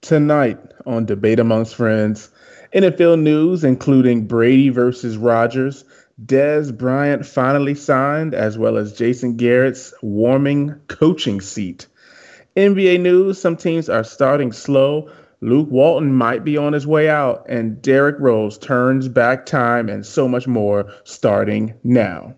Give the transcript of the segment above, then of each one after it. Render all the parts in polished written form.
Tonight on Debate Amongst Friends, NFL news including Brady versus Rodgers, Dez Bryant finally signed, as well as Jason Garrett's warming coaching seat. NBA news, some teams are starting slow. Luke Walton might be on his way out, and Derrick Rose turns back time, and so much more starting now.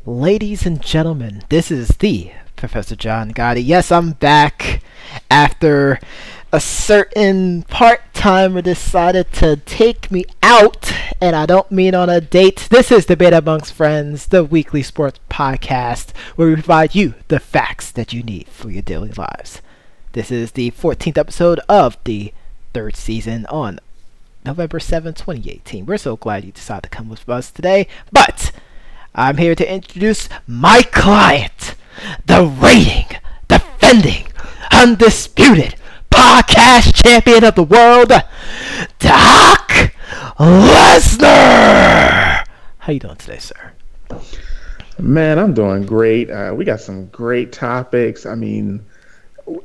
Ladies and gentlemen, this is the Professor John Gotti. Yes, I'm back after a certain part-timer decided to take me out, and I don't mean on a date. This is Debate Amongst Friends, the weekly sports podcast where we provide you the facts that you need for your daily lives. This is the 14th episode of the third season on November 7, 2018. We're so glad you decided to come with us today, but I'm here to introduce my client, the reigning, defending, undisputed podcast champion of the world, Doc Lesnar. How you doing today, sir? Man, I'm doing great. We got some great topics. I mean,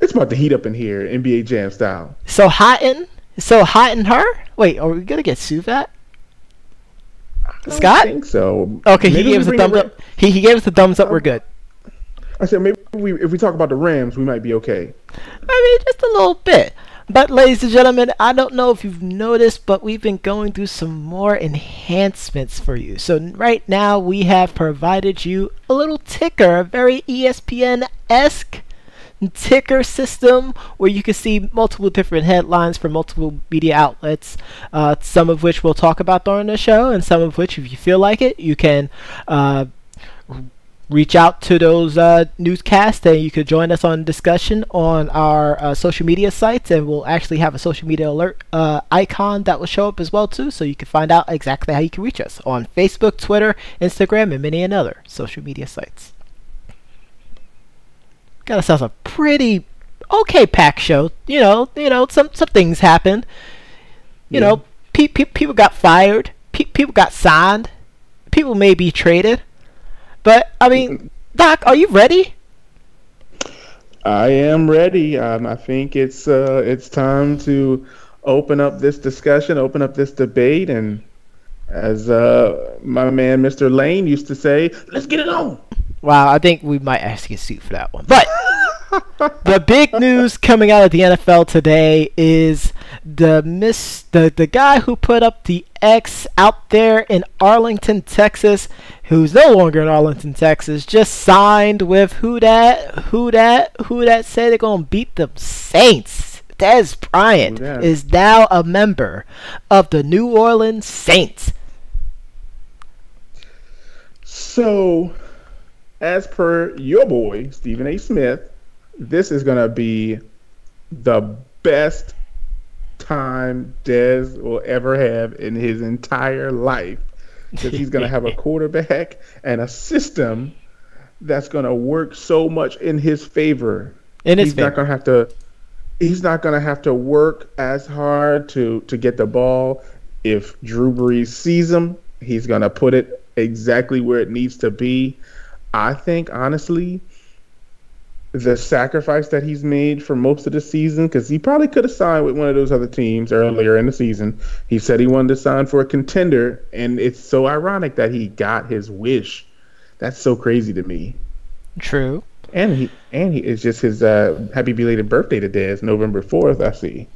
it's about to heat up in here, NBA Jam style. So hot in her? Wait, are we gonna get sued for that? Scott? I think so. Okay, he gave us a thumbs up. He gave us a thumbs up. We're good. I said maybe if we talk about the Rams, we might be okay. I mean, just a little bit. But ladies and gentlemen, I don't know if you've noticed, but we've been going through some more enhancements for you. So right now we have provided you a little ticker, a very ESPN-esque ticker system where you can see multiple different headlines from multiple media outlets, some of which we'll talk about during the show, and some of which, if you feel like it, you can reach out to those newscasts, and you could join us on discussion on our social media sites, and we'll actually have a social media alert icon that will show up as well too, so you can find out exactly how you can reach us on Facebook, Twitter, Instagram, and many other social media sites. Got ourselves a pretty okay packed show. You know, some things happened. You know, people got fired. People got signed. People may be traded. But I mean, Doc, are you ready? I am ready. I think it's time to open up this discussion, open up this debate, and as my man Mr. Lane used to say, let's get it on. Wow, I think we might actually get sued for that one. But the big news coming out of the NFL today is the guy who put up the X out there in Arlington, Texas, who's no longer in Arlington, Texas, just signed with who that said they're gonna beat the Saints. Dez Bryant is now a member of the New Orleans Saints. So, as per your boy, Stephen A. Smith, this is going to be the best time Dez will ever have in his entire life. Because he's going to have a quarterback and a system that's going to work so much in his favor. He's not going to have to work as hard to get the ball. If Drew Brees sees him, he's going to put it exactly where it needs to be. I think, honestly, the sacrifice that he's made for most of the season, because he probably could have signed with one of those other teams earlier in the season. He said he wanted to sign for a contender, and it's so ironic that he got his wish. That's so crazy to me. True. And he it's just his happy belated birthday today. It's November 4th, I see.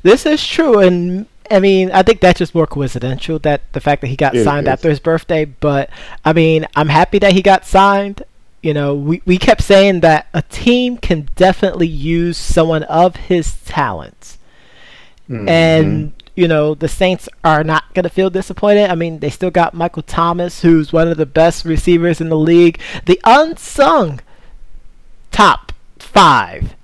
This is true, and I mean, I think that's just more coincidental, that the fact that he got signed after his birthday. But I mean, I'm happy that he got signed. You know, we kept saying that a team can definitely use someone of his talents. Mm-hmm. And, you know, the Saints are not going to feel disappointed. I mean, they still got Michael Thomas, who's one of the best receivers in the league. The unsung top 5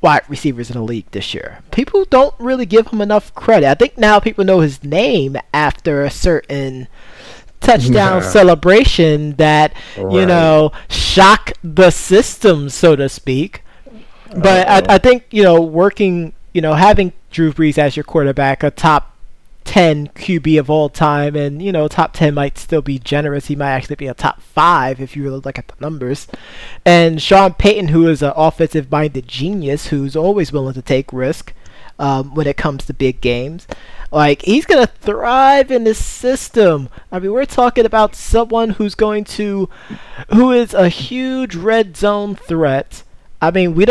wide receivers in the league this year. People don't really give him enough credit. I think now people know his name after a certain touchdown celebration that, shocked the system, so to speak. But I think, having Drew Brees as your quarterback, a top 10 QB of all time, and, top 10 might still be generous. He might actually be a top 5 if you really look at the numbers. And Sean Payton, who is an offensive-minded genius who's always willing to take risk when it comes to big games. Like, he's going to thrive in this system. I mean, we're talking about someone who is a huge red zone threat. I mean, we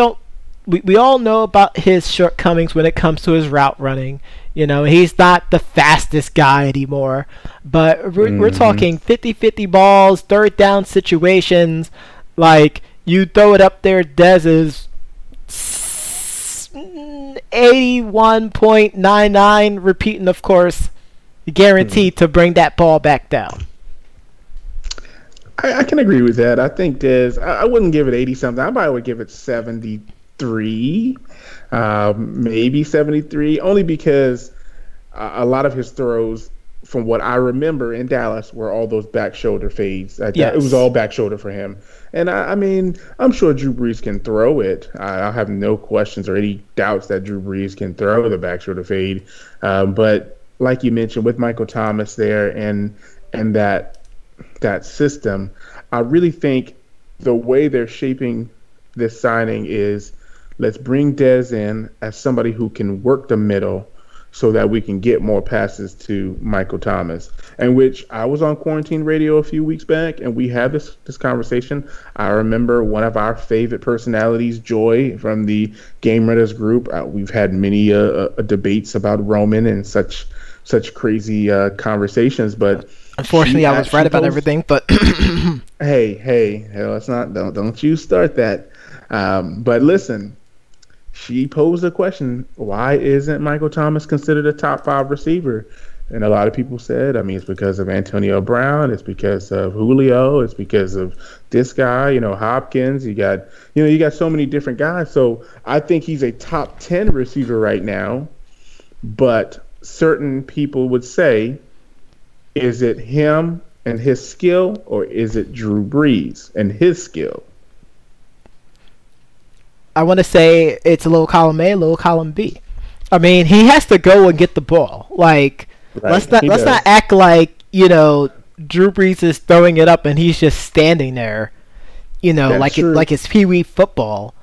all know about his shortcomings when it comes to his route running. He's not the fastest guy anymore. But we're talking 50-50 balls, third down situations. Like, you throw it up there, Dez's 81.99, repeating, of course, guaranteed to bring that ball back down. I can agree with that. I think Dez, I wouldn't give it 80-something. I probably would give it 73, maybe 73, only because a lot of his throws, from what I remember in Dallas, were all those back shoulder fades. It was all back shoulder for him. And I mean, I'm sure Drew Brees can throw it. I have no questions or any doubts that Drew Brees can throw the back shoulder fade. But like you mentioned, with Michael Thomas there and that system, I really think the way they're shaping this signing is, let's bring Dez in as somebody who can work the middle so that we can get more passes to Michael Thomas. And which I was on quarantine radio a few weeks back, and we had this conversation. I remember one of our favorite personalities, Joy, from the Game Runners group. We've had many debates about Roman and such crazy conversations, but unfortunately, I was right about everything. But hey, let's not don't you start that. But listen, she posed a question: why isn't Michael Thomas considered a top 5 receiver? And a lot of people said, I mean, it's because of Antonio Brown, it's because of Julio, it's because of this guy, Hopkins. You got so many different guys. So I think he's a top 10 receiver right now. But certain people would say, is it him and his skill, or is it Drew Brees and his skill? I want to say it's a little column A, a little column B. I mean, he has to go and get the ball. Like, let's not act like, Drew Brees is throwing it up and he's just standing there, like it's Pee-wee football,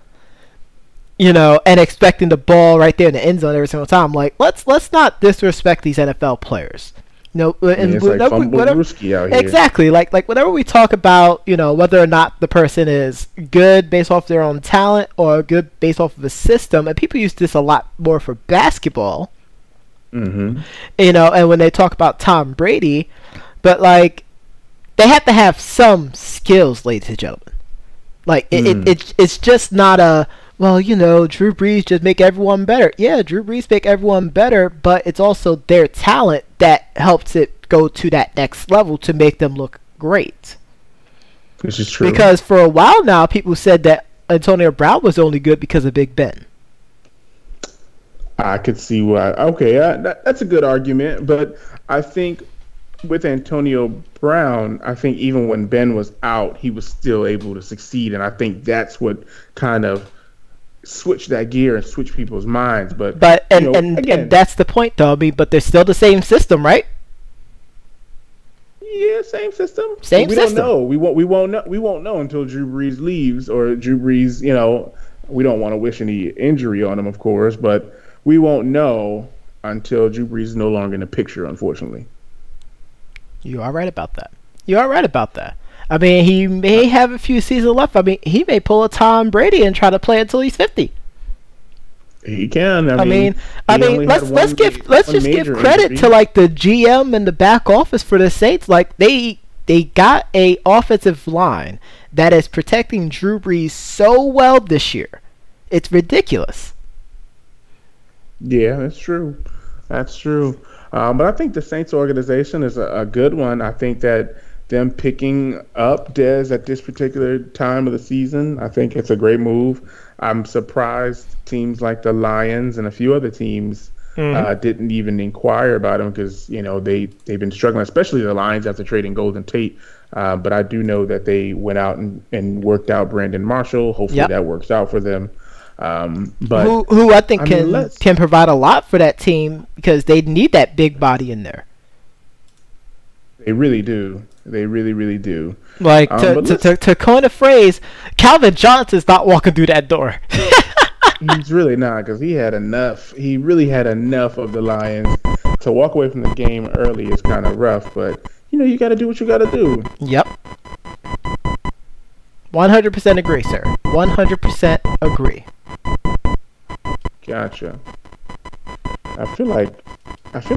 and expecting the ball right there in the end zone every single time. Like, let's not disrespect these NFL players. It's like Fumble-Brewski out here. Exactly. Like whenever we talk about, whether or not the person is good based off their own talent or good based off of a system, and people use this a lot more for basketball. Mm-hmm. And when they talk about Tom Brady, but like, they have to have some skills, ladies and gentlemen. Like, it's just not a, well, Drew Brees just make everyone better. Yeah, Drew Brees make everyone better, but it's also their talent that helps it go to that next level to make them look great. This is true. Because for a while now, people said that Antonio Brown was only good because of Big Ben. I could see why. Okay, that's a good argument, but I think with Antonio Brown, I think even when Ben was out, he was still able to succeed, and I think that's what kind of switch that gear and switch people's minds. But that's the point, though. I mean, but they're still the same system, right? Yeah, same system. Same we system. Don't know. We won't know until Drew Brees leaves, or Drew Brees. We don't want to wish any injury on him, of course, but we won't know until Drew Brees is no longer in the picture, unfortunately. You are right about that. I mean, he may have a few seasons left. I mean, he may pull a Tom Brady and try to play until he's 50. He can. I mean, let's just give credit to like the GM and the back office for the Saints. Like, they got a offensive line that is protecting Drew Brees so well this year. It's ridiculous. Yeah, that's true. But I think the Saints organization is a good one. I think that them picking up Dez at this particular time of the season, I think it's a great move. I'm surprised teams like the Lions and a few other teams didn't even inquire about him because, they've been struggling, especially the Lions after trading Golden Tate. But I do know that they went out and worked out Brandon Marshall. Hopefully that works out for them. But who I think can provide a lot for that team because they need that big body in there. They really do. They really, really do. Like, to coin a phrase, Calvin Johnson's not walking through that door. He's really not, because he had enough. He really had enough of the Lions. To walk away from the game early is kind of rough, but, you got to do what you got to do. Yep. 100% agree, sir. 100% agree. Gotcha. I feel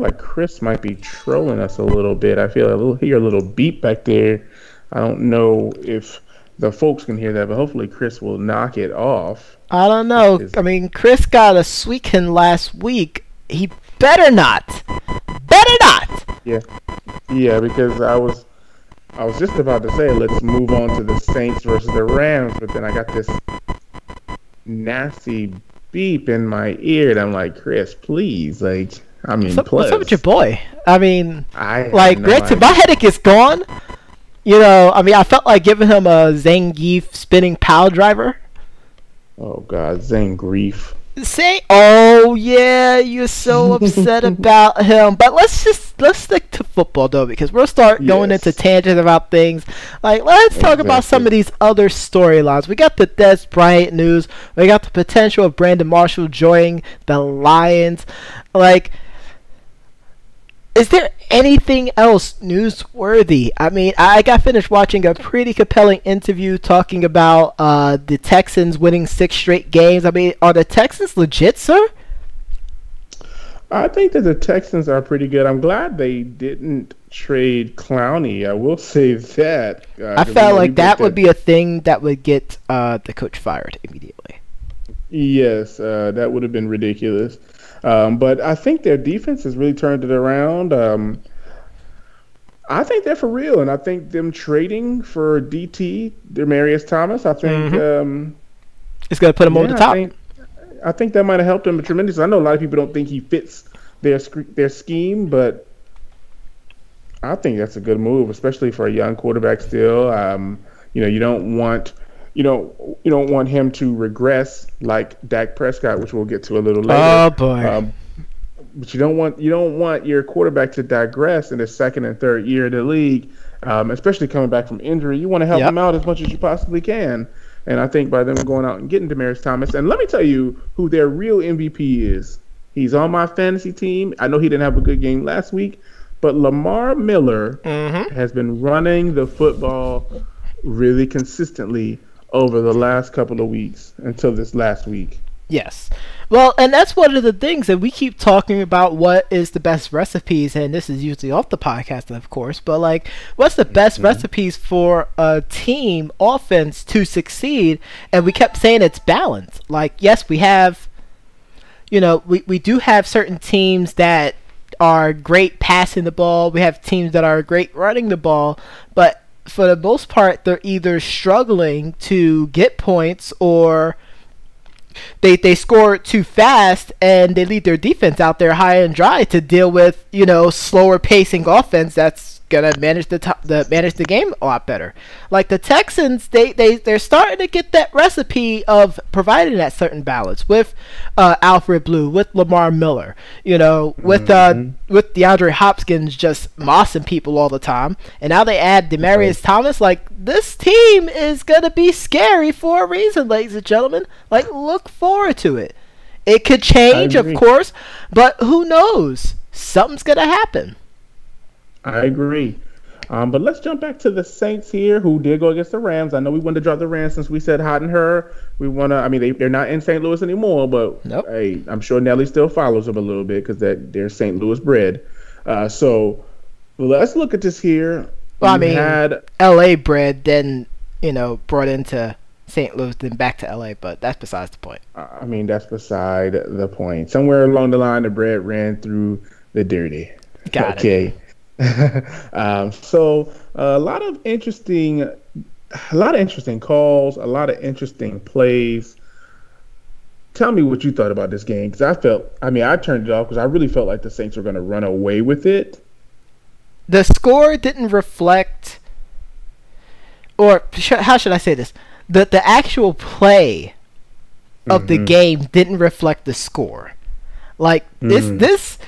like Chris might be trolling us a little bit. I hear a little beep back there. I don't know if the folks can hear that, but hopefully Chris will knock it off. I don't know. I mean, Chris got a sweekin last week. He better not. Better not. Yeah, because I was just about to say let's move on to the Saints versus the Rams, but then I got this nasty beep in my ear, and I'm like, Chris, please, what's up with your boy? I mean, granted, my headache is gone. I felt like giving him a Zangief spinning pile driver. Oh God, Zangief. Oh yeah, you're so upset about him. But let's stick to football though, because we'll start going into tangents about things. Let's talk about some of these other storylines. We got the Des Bryant news. We got the potential of Brandon Marshall joining the Lions. Is there anything else newsworthy? I mean, I got finished watching a pretty compelling interview talking about the Texans winning 6 straight games. I mean, are the Texans legit, sir? I think that the Texans are pretty good. I'm glad they didn't trade Clowney. I will say that. I felt like that would be a thing that would get the coach fired immediately. Yes, that would have been ridiculous. But I think their defense has really turned it around. I think they're for real, and I think them trading for Demaryius Thomas, I think it's going to put him over the top. I think that might have helped him tremendously. I know a lot of people don't think he fits their scheme, but I think that's a good move, especially for a young quarterback still. You don't want him to regress like Dak Prescott, which we'll get to a little later. Oh boy! But you don't want your quarterback to digress in his second and third year in the league, especially coming back from injury. You want to help him out as much as you possibly can. And I think by them going out and getting Demaryius Thomas, and let me tell you who their real MVP is. He's on my fantasy team. I know he didn't have a good game last week, but Lamar Miller has been running the football really consistently over the last couple of weeks until this last week. Yes. Well, and that's one of the things that we keep talking about, what is the best recipes, and this is usually off the podcast, of course, but what's the best recipes for a team offense to succeed? And we kept saying it's balance. Yes, we have, we do have certain teams that are great passing the ball. We have teams that are great running the ball, but for the most part, they're either struggling to get points or they score too fast and they leave their defense out there high and dry to deal with, slower pacing offense that's gonna manage the game a lot better. Like the Texans, they're starting to get that recipe of providing that certain balance with Alfred Blue, with Lamar Miller, with DeAndre Hopkins just mossing people all the time, and now they add Demaryius Thomas. This team is gonna be scary for a reason, ladies and gentlemen. Look forward to it. It could change, of course, but who knows? Something's gonna happen. I agree. But let's jump back to the Saints here, who did go against the Rams. I know we wanted to drop the Rams since we said hot and her. We want to, they're not in St. Louis anymore, but hey, I'm sure Nelly still follows them a little bit because they're St. Louis bred. So let's look at this here. Well, had L.A. bred, then, brought into St. Louis, then back to L.A., but that's besides the point. That's beside the point. Somewhere along the line, the bread ran through the dirty. Got it. So a lot of interesting calls, a lot of interesting plays. tell me what you thought about this game, because I turned it off because I really felt like the Saints were going to run away with it. The score didn't reflect, or how should I say this? The actual play of the game didn't reflect the score. Like this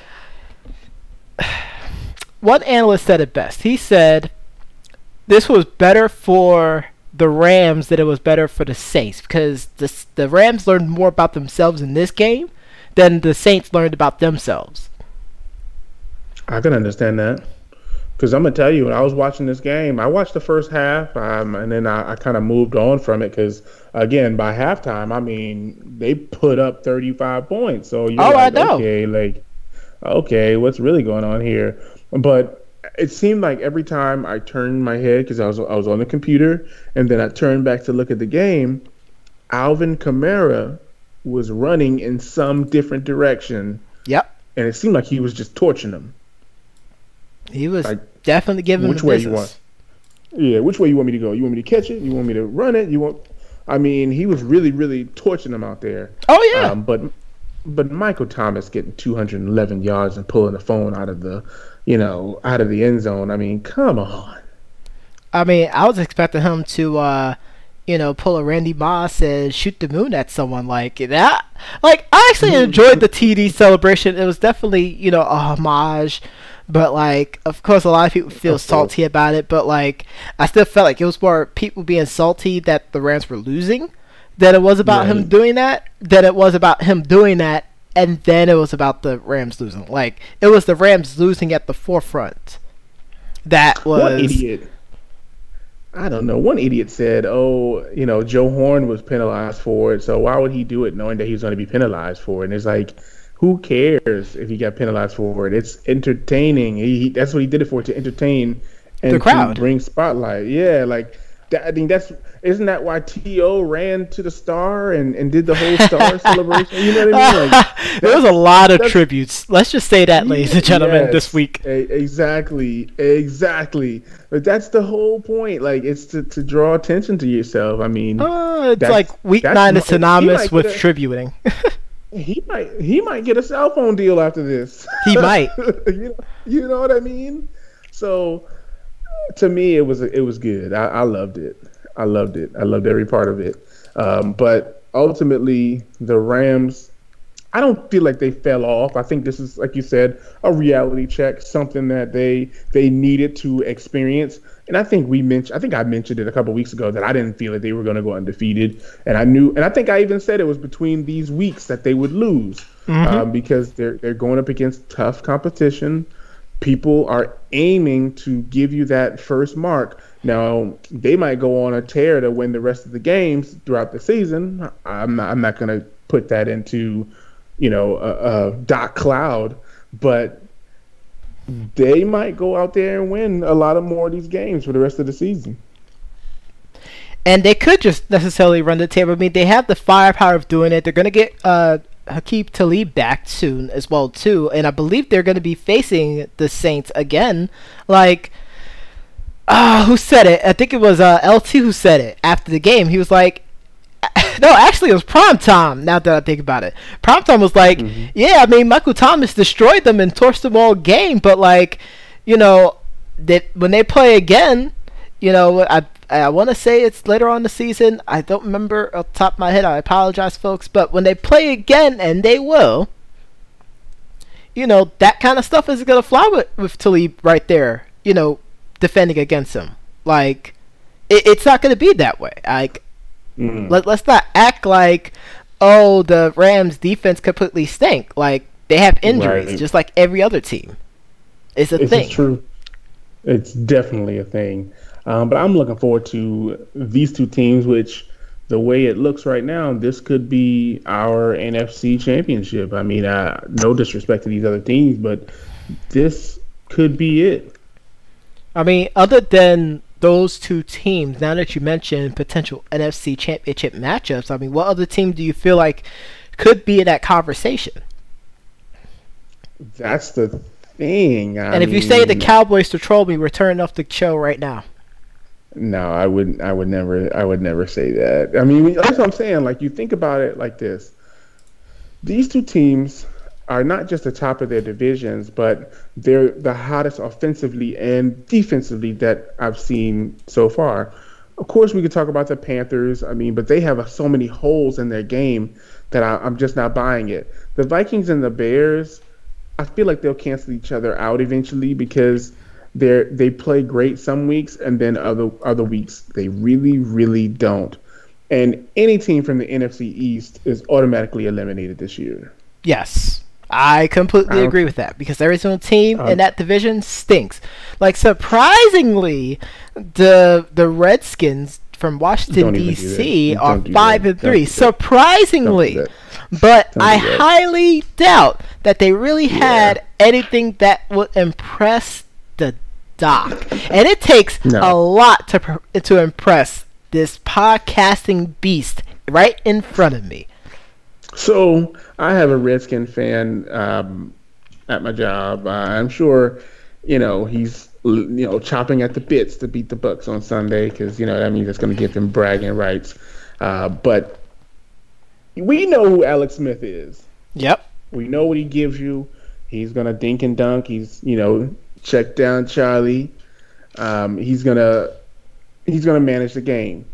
one analyst said it best. He said this was better for the Rams than it was better for the Saints, because the Rams learned more about themselves in this game than the Saints learned about themselves. I can understand that. Because I'm going to tell you, when I was watching this game, I watched the first half, and then I kind of moved on from it because, again, by halftime, I mean, they put up 35 points. So you're I know. Okay, what's really going on here? But it seemed like every time I turned my head, because I was on the computer, and then I turned back to look at the game, Alvin Kamara was running in some different direction. Yep. And it seemed like he was just torching them. He was definitely giving which the way business. you want? Yeah, which way you want me to go? You want me to catch it? You want me to run it? I mean, he was really, really torching them out there. Oh yeah. But Michael Thomas getting 211 yards and pulling the phone out of the end zone. I mean, come on. I mean, I was expecting him to pull a Randy Moss and shoot the moon at someone like that. Like, I actually enjoyed the TD celebration. It was definitely, a homage. But, like, of course, a lot of people feel salty about it. But, like, I still felt like it was more people being salty that the Rams were losing than it was about him doing that. Than it was about him doing that. And then it was about the Rams losing. Like, it was the Rams losing at the forefront. That was... One idiot. I don't know. One idiot said, Joe Horn was penalized for it, so why would he do it knowing that he was going to be penalized for it? And it's like... Who cares if he got penalized for it? It's entertaining. That's what he did it for, to entertain and the crowd, to bring spotlight. Yeah, like that, I think isn't that why T.O. ran to the star and did the whole star celebration? You know what I mean? Like, there was a lot of tributes. Let's just say that, ladies and gentlemen, this week. Exactly. But that's the whole point. Like, it's to draw attention to yourself. I mean, it's like week 9 is synonymous with tributing. He might get a cell phone deal after this. He might. You know what I mean? So to me, it was good. I loved it. I loved every part of it. But ultimately, the Rams, I don't feel like they fell off. I think this is, like you said, a reality check, something that they needed to experience. And I think I mentioned it a couple weeks ago that I didn't feel that they were going to go undefeated. And I think I even said it was between these weeks that they would lose because they're going up against tough competition. People are aiming to give you that first mark. Now, they might go on a tear to win the rest of the games throughout the season. I'm not going to put that into, a dot cloud, but they might go out there and win a lot of more of these games for the rest of the season. And they could just necessarily run the table. I mean, they have the firepower of doing it. They're going to get Hakeem Talib back soon as well, too. And I believe they're going to be facing the Saints again. Like, who said it? I think it was LT who said it after the game. He was like, no, actually, it was Primetime, now that I think about it. Primetime was like, yeah, I mean, Michael Thomas destroyed them and torched them all game, but, like, when they play again, I want to say it's later on in the season. I don't remember off the top of my head. I apologize, folks. But when they play again, and they will, that kind of stuff is going to fly with Talib right there, defending against him. Like, it's not going to be that way. Like, let's not act like, the Rams defense completely stink. Like, they have injuries, just like every other team. It's a thing. It's true. It's definitely a thing. But I'm looking forward to these two teams, which, the way it looks right now, this could be our NFC championship. I mean, no disrespect to these other teams, but this could be it. I mean, other than those two teams, now that you mentioned potential NFC championship matchups, I mean, what other team do you feel like could be in that conversation? That's the thing. And if you say the Cowboys to troll me, we're turning off the show right now. No, I would never say that. I mean, that's what I'm saying. Like, you think about it like this. these two teams are not just the top of their divisions, but they're the hottest offensively and defensively that I've seen so far. Of course, we could talk about the Panthers. I mean, but they have so many holes in their game that I'm just not buying it. The Vikings and the Bears, I feel like they'll cancel each other out eventually because they play great some weeks, and then other weeks they really, really don't. And any team from the NFC East is automatically eliminated this year. Yes. I completely agree with that because every single team in that division stinks. Like, surprisingly, the Redskins from Washington D.C. are 5-3. Surprisingly, but I highly doubt that they really had anything that would impress the Doc, and it takes a lot to impress this podcasting beast right in front of me. So I have a Redskin fan at my job. I'm sure, he's chopping at the bits to beat the Bucks on Sunday because that means it's going to give him bragging rights. But we know who Alex Smith is. Yep. We know what he gives you. He's going to dink and dunk. He's check down Charlie. He's gonna manage the game.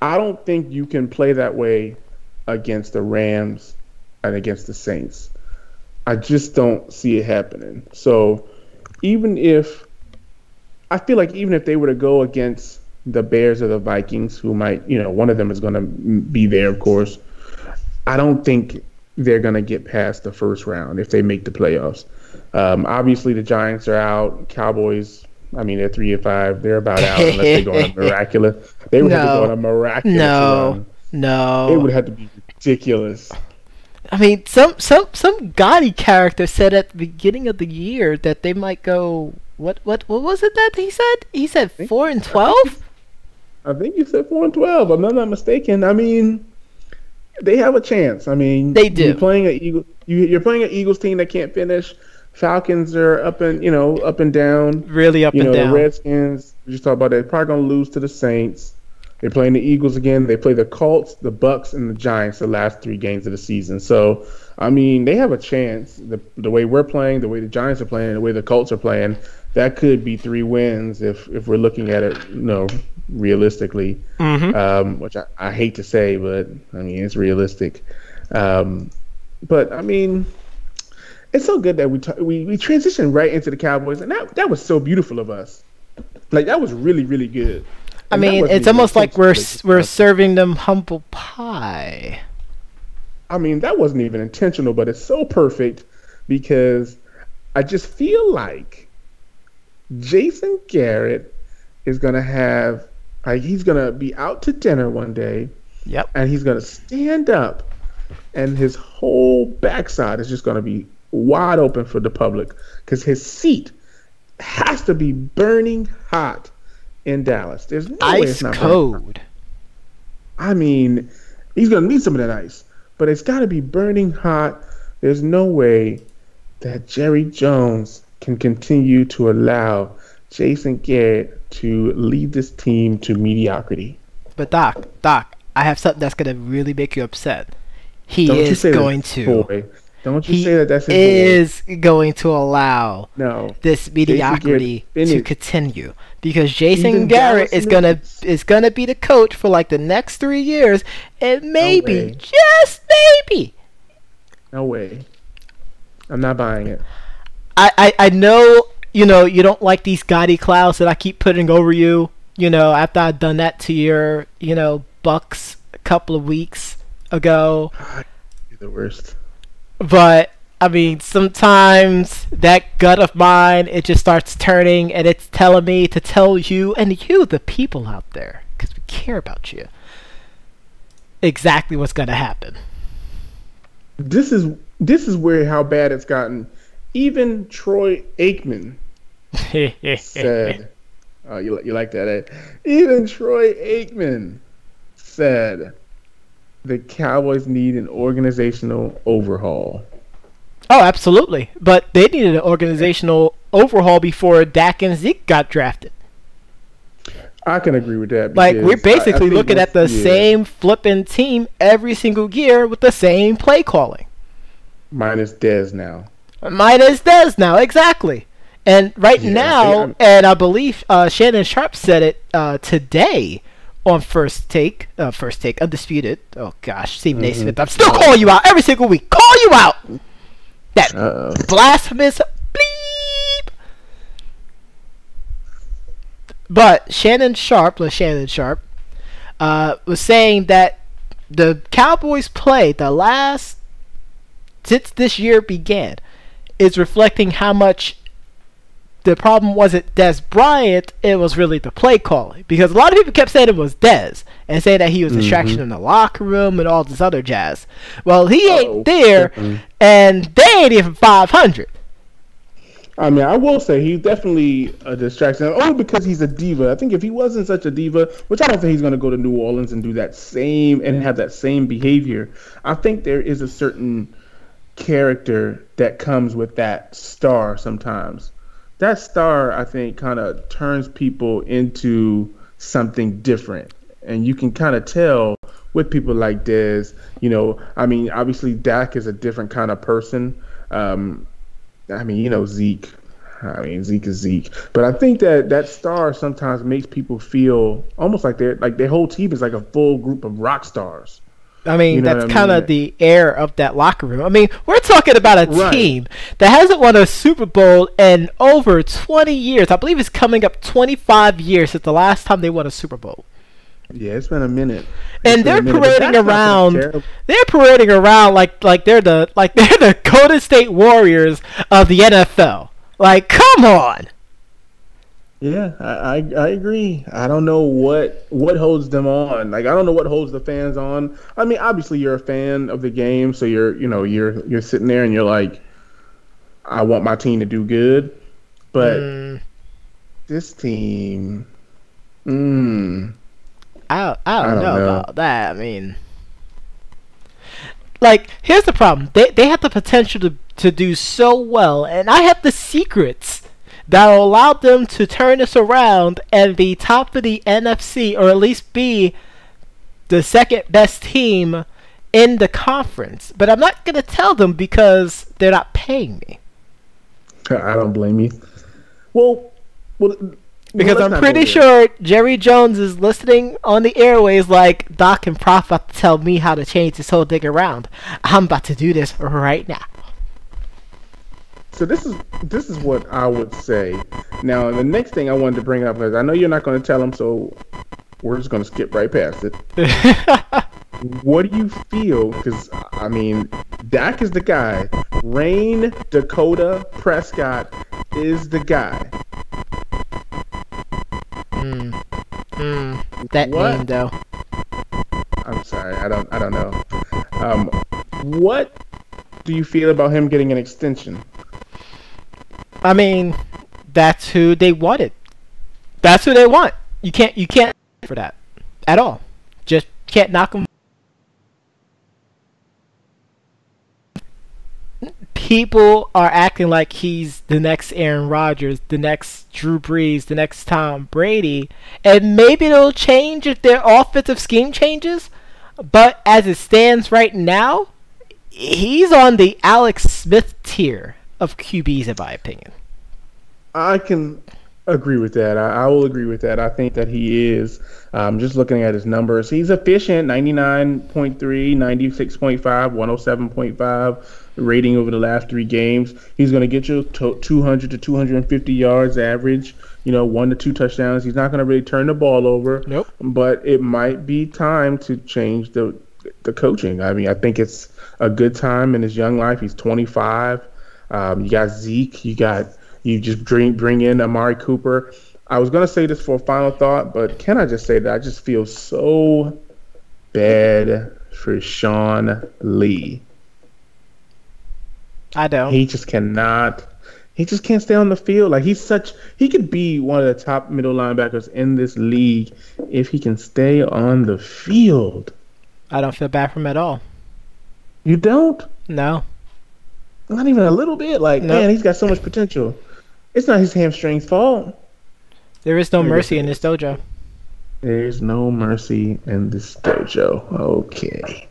I don't think you can play that way against the Rams and against the Saints. I just don't see it happening. So I feel like even if they were to go against the Bears or the Vikings, who might, one of them is going to be there, of course, I don't think they're going to get past the first round if they make the playoffs. Obviously, the Giants are out. Cowboys, they're 3-5. They're about out unless they go on a miraculous. They would have to go on a miraculous run. No, it would have to be ridiculous. Some gaudy character said at the beginning of the year that they might go. What was it that he said? He said 4-12. I think you said 4-12. I'm not mistaken. They have a chance. They do. You're playing an Eagles team that can't finish. Falcons are up and down. Really up and down. The Redskins, we just talked about that. They're probably going to lose to the Saints. They're playing the Eagles again. They play the Colts, the Bucks, and the Giants the last 3 games of the season. So, they have a chance. The way we're playing, the way the Giants are playing, the way the Colts are playing, that could be 3 wins if we're looking at it, realistically. Mm-hmm. Which I hate to say, but it's realistic. But it's so good that we transitioned right into the Cowboys, and that was so beautiful of us. Like, that was really, really good. It's almost like we're serving them humble pie. That wasn't even intentional, but it's so perfect because I just feel like Jason Garrett is going to have, he's going to be out to dinner one day. Yep. And he's going to stand up, and his whole backside is just going to be wide open for the public because his seat has to be burning hot in Dallas. There's no way it's not cold. He's going to need some of that ice, but it's got to be burning hot. There's no way that Jerry Jones can continue to allow Jason Garrett to lead this team to mediocrity. But Doc, I have something that's going to really make you upset. Don't you say going to allow this mediocrity to continue because Jason Garrett is gonna be the coach for like the next 3 years, and maybe, just maybe. No way. I'm not buying it. I know you don't like these gaudy clouds that I keep putting over you. After I've done that to your Bucks a couple of weeks ago. You're the worst. But sometimes that gut of mine, it just starts turning, and it's telling me to tell you and you, the people out there, because we care about you, exactly what's going to happen. This is where how bad it's gotten. Even Troy Aikman said, "Oh, you like that?" Eh? Even Troy Aikman said the Cowboys need an organizational overhaul. Oh, absolutely. But they needed an organizational overhaul before Dak and Zeke got drafted. I can agree with that. Like, we're basically looking at the same flipping team every single year with the same play calling. Minus Dez now. Exactly. And now, and I believe Shannon Sharp said it today on First Take, Undisputed. Oh, gosh, Stephen A. Smith, I'm still calling you out every single week. Call you out! That blasphemous bleep! But Shannon Sharp was saying that the Cowboys play since this year began is reflecting how much the problem wasn't Dez Bryant, it was really the play calling. Because a lot of people kept saying it was Dez and saying that he was a distraction in the locker room and all this other jazz. Well, he ain't there, and they ain't even 500. I mean, I will say he's definitely a distraction, only because he's a diva. I think if he wasn't such a diva, which I don't think he's going to go to New Orleans and do that same and have that same behavior. I think there is a certain character that comes with that star sometimes. That star, I think, kind of turns people into something different. And you can kind of tell with people like Dez, I mean, obviously Dak is a different kind of person. Zeke. Zeke is Zeke. But I think that star sometimes makes people feel almost like their whole team is like a full group of rock stars. I mean, that's kind of the air of that locker room. I mean, we're talking about a team that hasn't won a Super Bowl in over 20 years. I believe it's coming up 25 years since the last time they won a Super Bowl. Yeah, it's been a minute. And they're parading around. They're parading around like they're the Golden State Warriors of the NFL. Like, come on. Yeah, I agree. I don't know what holds them on. Like, I don't know what holds the fans on. I mean, obviously you're a fan of the game, so you're sitting there and you're like, I want my team to do good. But this team, I don't know about that. I mean, like, here's the problem. They have the potential to do so well, and I have the secrets that will allow them to turn this around and be top of the NFC, or at least be the second best team in the conference. But I'm not going to tell them because they're not paying me. I don't blame you. Well, because I'm pretty sure Jerry Jones is listening on the airways like, Doc and Prof about to tell me how to change this whole thing around. I'm about to do this right now. So this is what I would say. Now, the next thing I wanted to bring up, because I know you're not going to tell them, so we're just going to skip right past it. What do you feel? Because, I mean, Dak is the guy. Rain, Dakota, Prescott is the guy. That name, though. I'm sorry, I don't know. What do you feel about him getting an extension? I mean, that's who they wanted. That's who they want. You can't for that at all. Just can't knock him. People are acting like he's the next Aaron Rodgers, the next Drew Brees, the next Tom Brady, and maybe it'll change if their offensive scheme changes. But as it stands right now, he's on the Alex Smith tier of QBs, in my opinion. I can agree with that. I will agree with that. I think that he is. Just looking at his numbers, he's efficient. 99.3, 96.5, 107.5 rating over the last 3 games. He's going to get you 200 to 250 yards average. 1 to 2 touchdowns. He's not going to really turn the ball over. Nope. But it might be time to change the coaching. I mean, I think it's a good time in his young life. He's 25. You got Zeke. You just bring in Amari Cooper. I was going to say this for a final thought, but can I just say that I just feel so bad for Sean Lee. I don't. He just can't stay on the field. Like, he could be one of the top middle linebackers in this league if he can stay on the field. I don't feel bad for him at all. You don't? No. Not even a little bit. Like, man, he's got so much potential. It's not his hamstring's fault. There is no mercy in this dojo. There's no mercy in this dojo. Okay.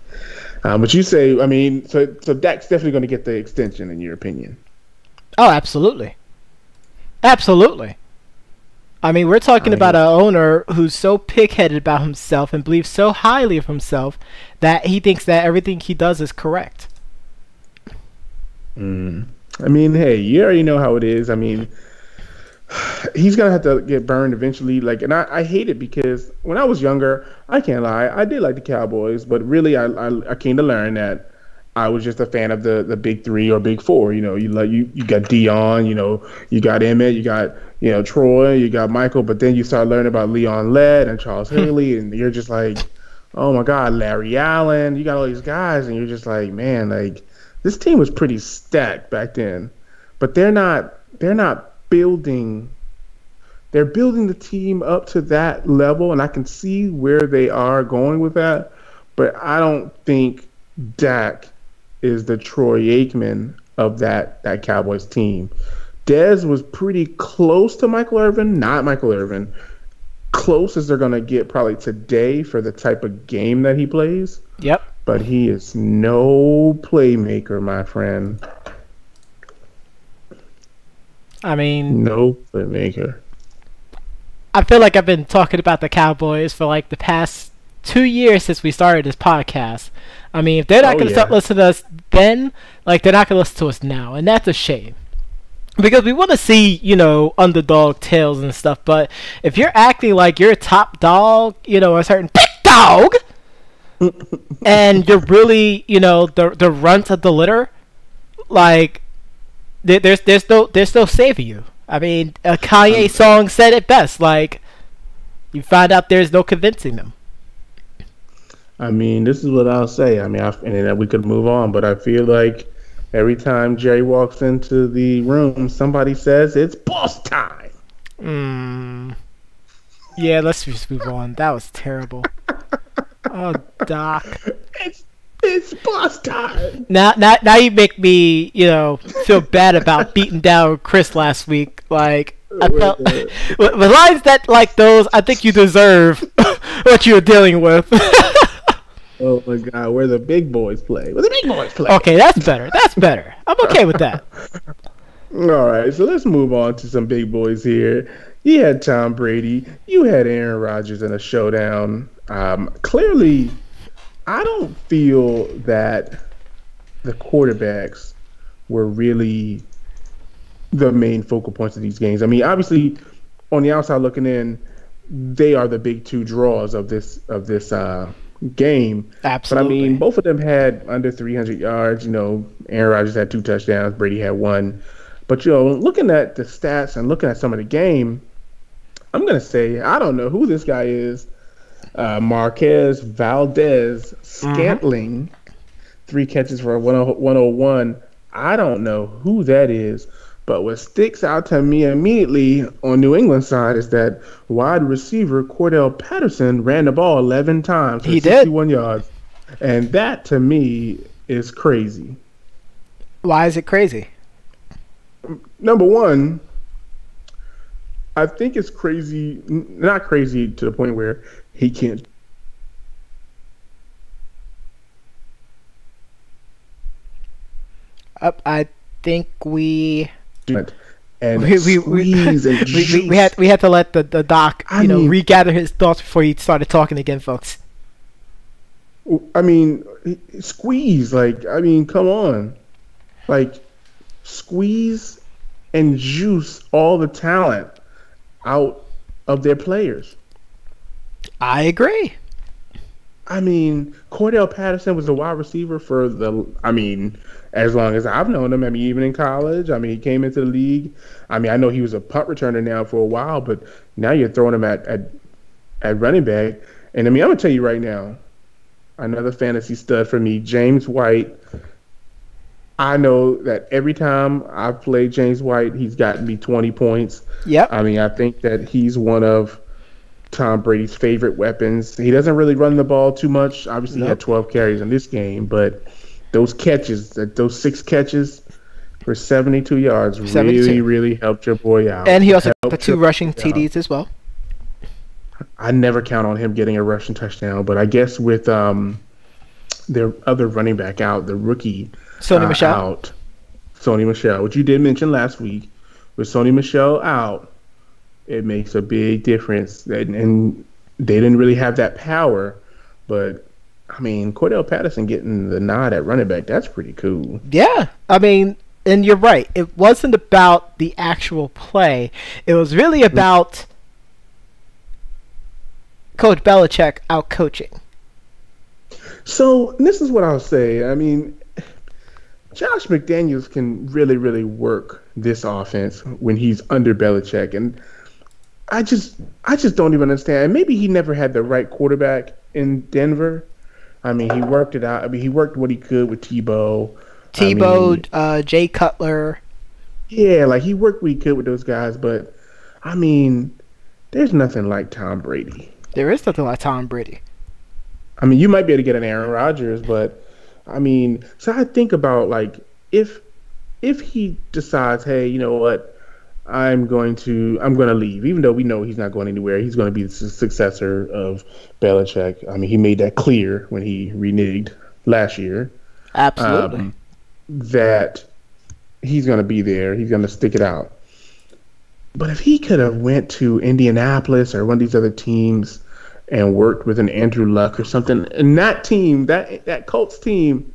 But you say, I mean, so Dak's definitely going to get the extension, in your opinion. Oh, absolutely. Absolutely. I mean, we're talking about an owner who's so pig-headed about himself and believes so highly of himself that he thinks that everything he does is correct. I mean, hey, you already know how it is. I mean, he's gonna have to get burned eventually. Like, and I hate it because when I was younger, I can't lie, I did like the Cowboys, but really, I came to learn that I was just a fan of the big three or big four. You know, you got Dion, you know, you got Emmett, you got Troy, you got Michael, but then you start learning about Leon Lett and Charles Haley, and you're just like, oh my God, Larry Allen, you got all these guys, and you're just like, man, like this team was pretty stacked back then, but they're not building. They're building the team up to that level, and I can see where they are going with that, but I don't think Dak is the Troy Aikman of that Cowboys team. Dez was pretty close to Michael Irvin, not Michael Irvin. Close as they're going to get probably today for the type of game that he plays. Yep. But he is no playmaker, my friend. I mean, no playmaker. I feel like I've been talking about the Cowboys for like the past 2 years since we started this podcast. I mean, if they're not going to start listening to us then, like, they're not going to listen to us now. And that's a shame. Because we want to see, underdog tales and stuff. But if you're acting like you're a top dog, a certain big dog, and you're really, the runt of the litter, like, there's no saving you. I mean, a Kanye song said it best. Like, you find out there's no convincing them. I mean, this is what I'll say. I mean, and then we could move on, but I feel like every time Jerry walks into the room, somebody says it's boss time. Yeah, let's just move on. That was terrible. Oh, Doc. It's boss time. Now you make me, feel bad about beating down Chris last week. Like, I felt with lines that like those, I think you deserve what you're dealing with. Oh my God, where the big boys play. Where the big boys play. Okay, that's better. That's better. I'm okay with that. All right, so let's move on to some big boys here. You had Tom Brady. You had Aaron Rodgers in a showdown. Clearly, I don't feel that the quarterbacks were really the main focal points of these games. I mean, obviously, on the outside looking in, they are the big two draws of this game. Absolutely. But I mean, both of them had under 300 yards. Aaron Rodgers had 2 touchdowns. Brady had 1. But looking at the stats and looking at some of the game, I'm gonna say I don't know who this guy is. Marquez Valdez Scantling, 3 catches for 101. I don't know who that is. But what sticks out to me immediately on New England's side is that wide receiver Cordell Patterson ran the ball 11 times for 61 yards. And that, to me, is crazy. Why is it crazy? Number one, I think it's crazy, not crazy to the point where he can't. I think we... And we had to let the doc regather his thoughts before he started talking again, folks. I mean, squeeze, come on, squeeze and juice all the talent out of their players. I agree. I mean, Cordell Patterson was a wide receiver for as long as I've known him. I mean, even in college. I mean, he came into the league. I mean, I know he was a punt returner now for a while, but now you're throwing him at running back. And I mean, I'm going to tell you right now, another fantasy stud for me, James White. I know that every time I've played James White, he's gotten me 20 points. Yep. I mean, I think that he's one of Tom Brady's favorite weapons. He doesn't really run the ball too much. Obviously, He had 12 carries in this game, but those 6 catches for 72 yards really helped your boy out. And he also had 2 rushing TDs as well. I never count on him getting a rushing touchdown. But I guess with their other running back out, the rookie Sony Michel out, Sony Michel, which you did mention last week, with Sony Michel out, it makes a big difference. And they didn't really have that power, but I mean, Cordell Patterson getting the nod at running back, that's pretty cool. Yeah, I mean, and you're right. It wasn't about the actual play. It was really about Coach Belichick out coaching. So this is what I'll say. I mean, Josh McDaniels can really, really work this offense when he's under Belichick, and I just don't even understand. And maybe he never had the right quarterback in Denver. I mean, he worked it out. I mean, he worked what he could with Tebow. Jay Cutler. Yeah, like he worked what he could with those guys, but I mean, there's nothing like Tom Brady. There is nothing like Tom Brady. I mean, you might be able to get an Aaron Rodgers, but I mean, so I think about like if he decides, hey, you know what, I'm going to leave, even though we know he's not going anywhere. He's going to be the successor of Belichick. I mean, he made that clear when he reneged last year. Absolutely. That he's going to be there. He's going to stick it out. But if he could have went to Indianapolis or one of these other teams and worked with an Andrew Luck or something, and that team, that Colts team,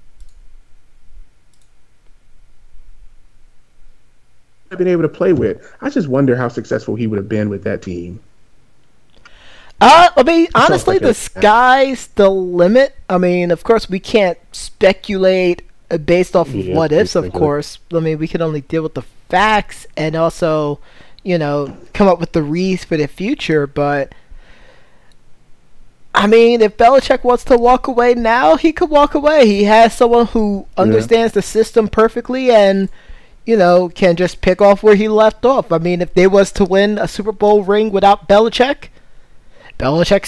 I've been able to play with. I just wonder how successful he would have been with that team. I mean, honestly, the sky's the limit. I mean, of course, we can't speculate based off of what ifs, of course. I mean, we can only deal with the facts and also, you know, come up with the reasons for the future. But, I mean, if Belichick wants to walk away now, he could walk away. He has someone who understands the system perfectly and, you know, can just pick off where he left off. I mean, if they was to win a Super Bowl ring without Belichick's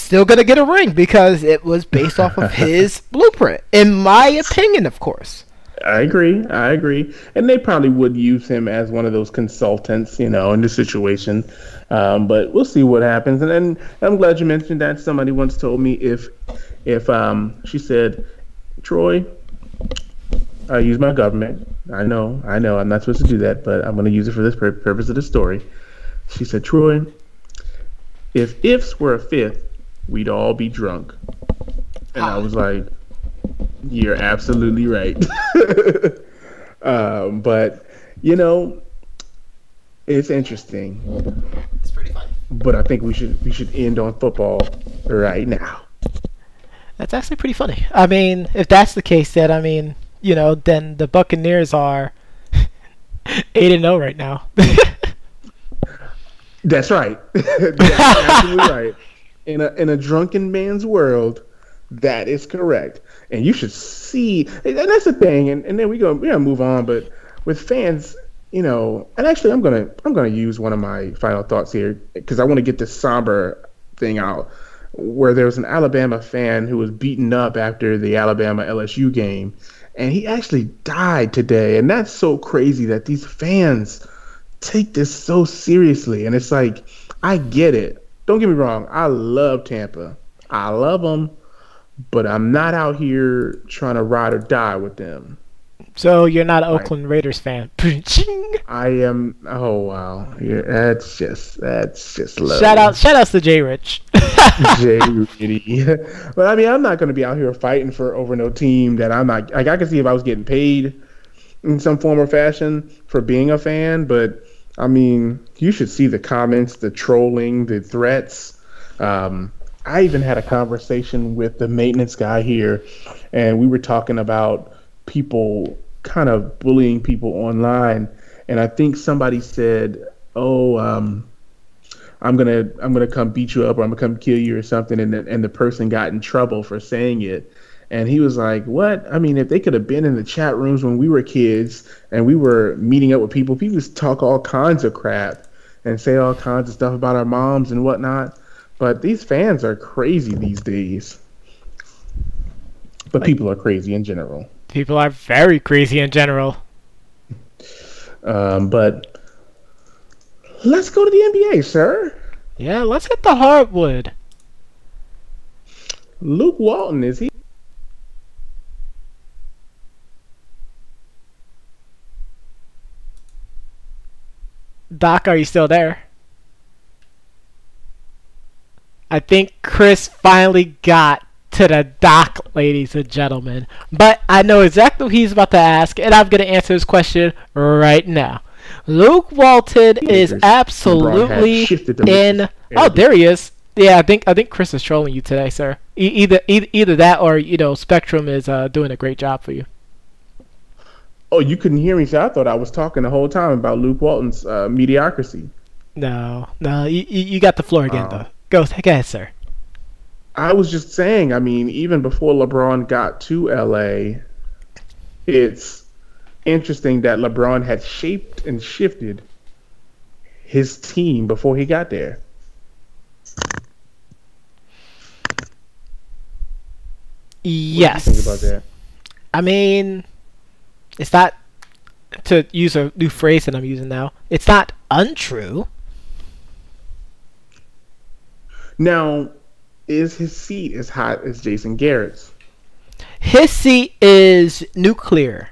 still going to get a ring because it was based off of his blueprint, in my opinion, of course. I agree. And they probably would use him as one of those consultants, you know, in the situation. But we'll see what happens. And then I'm glad you mentioned that. Somebody once told me if she said, Troy, I use my government. I know, I'm not supposed to do that, but I'm going to use it for this purpose of the story. She said, Troy, if ifs were a fifth, we'd all be drunk. And I was like, you're absolutely right. But, you know, it's interesting. It's pretty funny. But I think we should end on football right now. That's actually pretty funny. I mean, if that's the case, then, I mean, you know, then the Buccaneers are 8-0 right now. That's right. That's absolutely right. In a drunken man's world, that is correct. And you should see, and that's the thing. And then we're gonna move on. But with fans, you know, and actually, I'm gonna use one of my final thoughts here because I want to get this somber thing out. Where there was an Alabama fan who was beaten up after the Alabama LSU game, and he actually died today. And that's so crazy that these fans take this so seriously. And it's like, I get it. Don't get me wrong. I love Tampa. I love them. But I'm not out here trying to ride or die with them. So you're not an Oakland Raiders fan? I am. Oh wow, yeah, that's just love. Shout outs to Jay Rich. Jay Rich. But I mean, I'm not going to be out here fighting for over no team that I'm not. Like I can see if I was getting paid in some form or fashion for being a fan, but I mean, you should see the comments, the trolling, the threats. I even had a conversation with the maintenance guy here, and we were talking about people kind of bullying people online. And I think somebody said, "Oh, I'm gonna come beat you up, or I'm gonna come kill you, or something." And the person got in trouble for saying it. And he was like, "What? I mean, if they could have been in the chat rooms when we were kids and we were meeting up with people used to talk all kinds of crap and say all kinds of stuff about our moms and whatnot. But these fans are crazy these days. But people are crazy in general. People are very crazy in general. But let's go to the NBA, sir. Yeah, let's hit the hardwood. Luke Walton, is he? Doc, are you still there? I think Chris finally got to the doc, ladies and gentlemen. But I know exactly what he's about to ask, and I'm going to answer his question right now. Luke Walton is absolutely in. Oh, there he is. Yeah, I think Chris is trolling you today, sir. Either that or Spectrum is doing a great job for you. Oh, you couldn't hear me, so I thought I was talking the whole time about Luke Walton's mediocrity. No, you got the floor again, though. Go ahead, sir. I was just saying, I mean, even before LeBron got to LA, it's interesting that LeBron had shaped and shifted his team before he got there. Yes. What do you think about that? I mean, it's not, to use a new phrase that I'm using now, it's not untrue. Now, is his seat as hot as Jason Garrett's? His seat is nuclear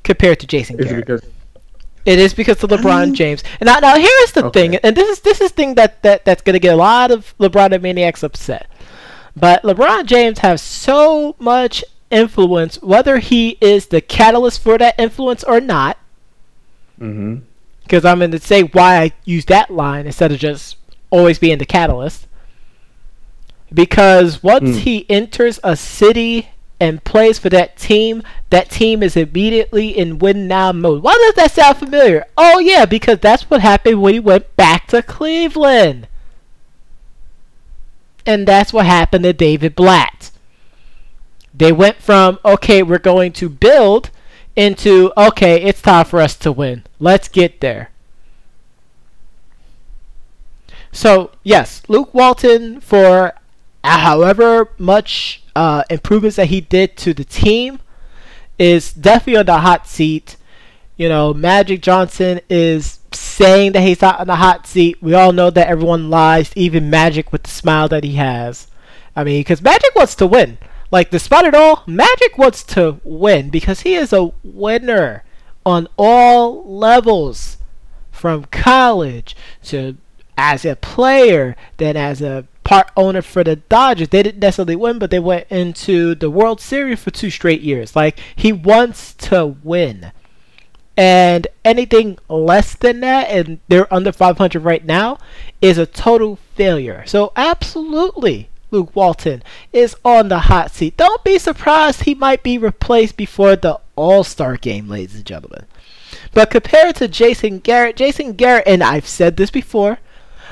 compared to Jason Garrett. It is because of LeBron James. And now here's the thing, and this is thing that's gonna get a lot of LeBron maniacs upset. But LeBron James has so much influence, whether he is the catalyst for that influence or not. Mm-hmm. Because I'm going to say why I use that line instead of just always being the catalyst. Because once he enters a city and plays for that team is immediately in win now mode. Why does that sound familiar? Oh yeah, because that's what happened when he went back to Cleveland. And that's what happened to David Blatt. They went from, okay, we're going to build, into, okay, it's time for us to win. Let's get there. So, yes, Luke Walton, for however much improvements that he did to the team, is definitely on the hot seat. Magic Johnson is saying that he's not on the hot seat. We all know that everyone lies, even Magic with the smile that he has. I mean, because Magic wants to win. Like, despite it all, Magic wants to win because he is a winner on all levels, from college to as a player, then as a part owner for the Dodgers. They didn't necessarily win, but they went into the World Series for 2 straight years. Like, he wants to win. And anything less than that, and they're under 500 right now, is a total failure. So absolutely, Luke Walton is on the hot seat. Don't be surprised he might be replaced before the All-Star game, ladies and gentlemen. But compared to Jason Garrett, and I've said this before,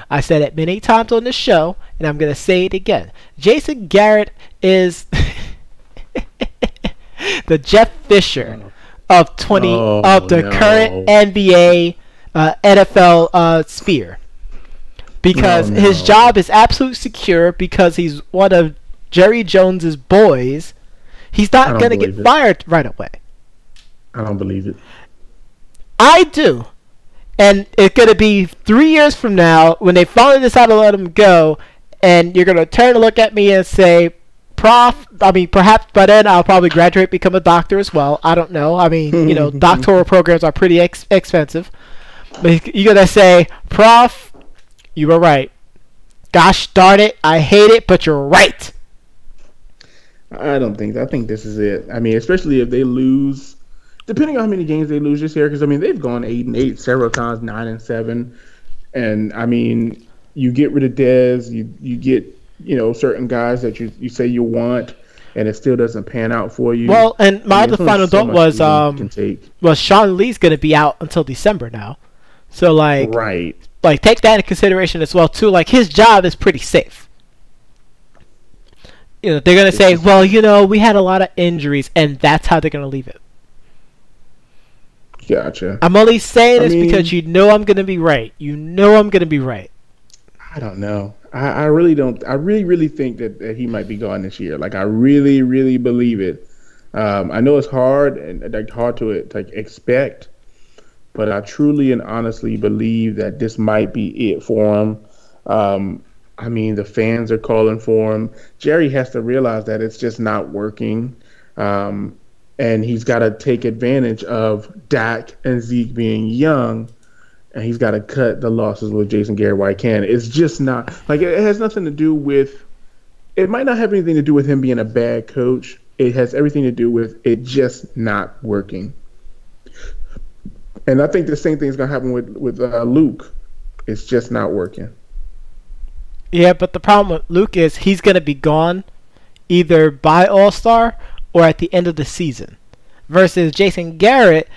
I said it many times on the show, and I'm going to say it again. Jason Garrett is the Jeff Fisher of the current NBA, NFL sphere, because his job is absolutely secure because he's one of Jerry Jones's boys. He's not going to get fired right away. I don't believe it. I do, and it's going to be 3 years from now when they finally decide to let him go, and you're going to turn and look at me and say, perhaps by then I'll probably graduate, become a doctor as well. I don't know. I mean, doctoral programs are pretty expensive. But you're going to say, Prof, you were right. Gosh darn it, I hate it, but you're right. I think this is it. I mean, especially if they lose, depending on how many games they lose this year, because, I mean, they've gone 8-8 several times, 9-7. And, I mean, you get rid of Dez, you get certain guys that you say you want, and it still doesn't pan out for you. Well, and my other final thought was Sean Lee's going to be out until December now. So, right. Like, take that into consideration as well, too. Like, his job is pretty safe. They're going to say, well, we had a lot of injuries, and that's how they're going to leave it. Gotcha. I'm only saying this because I'm going to be right. I'm going to be right. I don't know. I really don't. I really think that he might be gone this year. Like, I really, really believe it. I know it's hard and hard to expect, but I truly and honestly believe that this might be it for him. I mean, the fans are calling for him. Jerry has to realize that it's just not working. And he's got to take advantage of Dak and Zeke being young, and he's got to cut the losses with Jason Garrett while he can. It's just not like it has nothing to do with. It might not have anything to do with him being a bad coach. It has everything to do with it just not working. And I think the same thing is going to happen with Luke. It's just not working. Yeah, but the problem with Luke is he's going to be gone either by All-Star or at the end of the season. Versus Jason Garrett,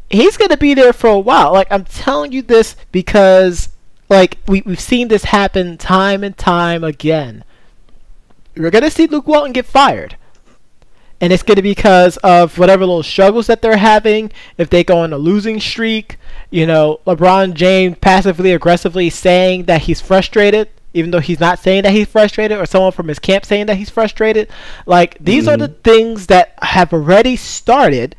he's going to be there for a while. Like, I'm telling you this because, like, we've seen this happen time and time again. We're going to see Luke Walton get fired. And it's going to be because of whatever little struggles that they're having. If they go on a losing streak, you know, LeBron James passively, aggressively saying that he's frustrated, even though he's not saying that he's frustrated, or someone from his camp saying that he's frustrated. Like, these are the things that have already started.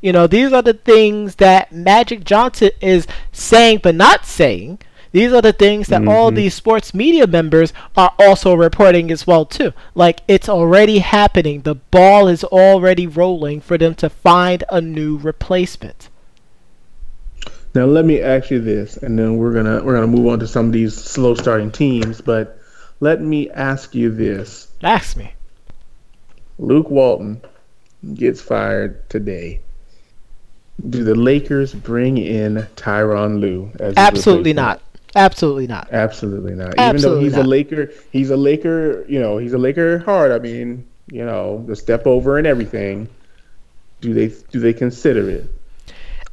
You know, these are the things that Magic Johnson is saying but not saying. These are the things that all these sports media members are also reporting as well, too. Like, it's already happening. The ball is already rolling for them to find a new replacement. Now, let me ask you this, and then we're gonna move on to some of these slow starting teams. But let me ask you this: Ask me. Luke Walton gets fired today. Do the Lakers bring in Tyronn Lue as Absolutely not. Absolutely not. Absolutely not. Absolutely Even though he's a Laker, you know, he's a Laker heart. I mean, you know, the step over and everything. Do they consider it?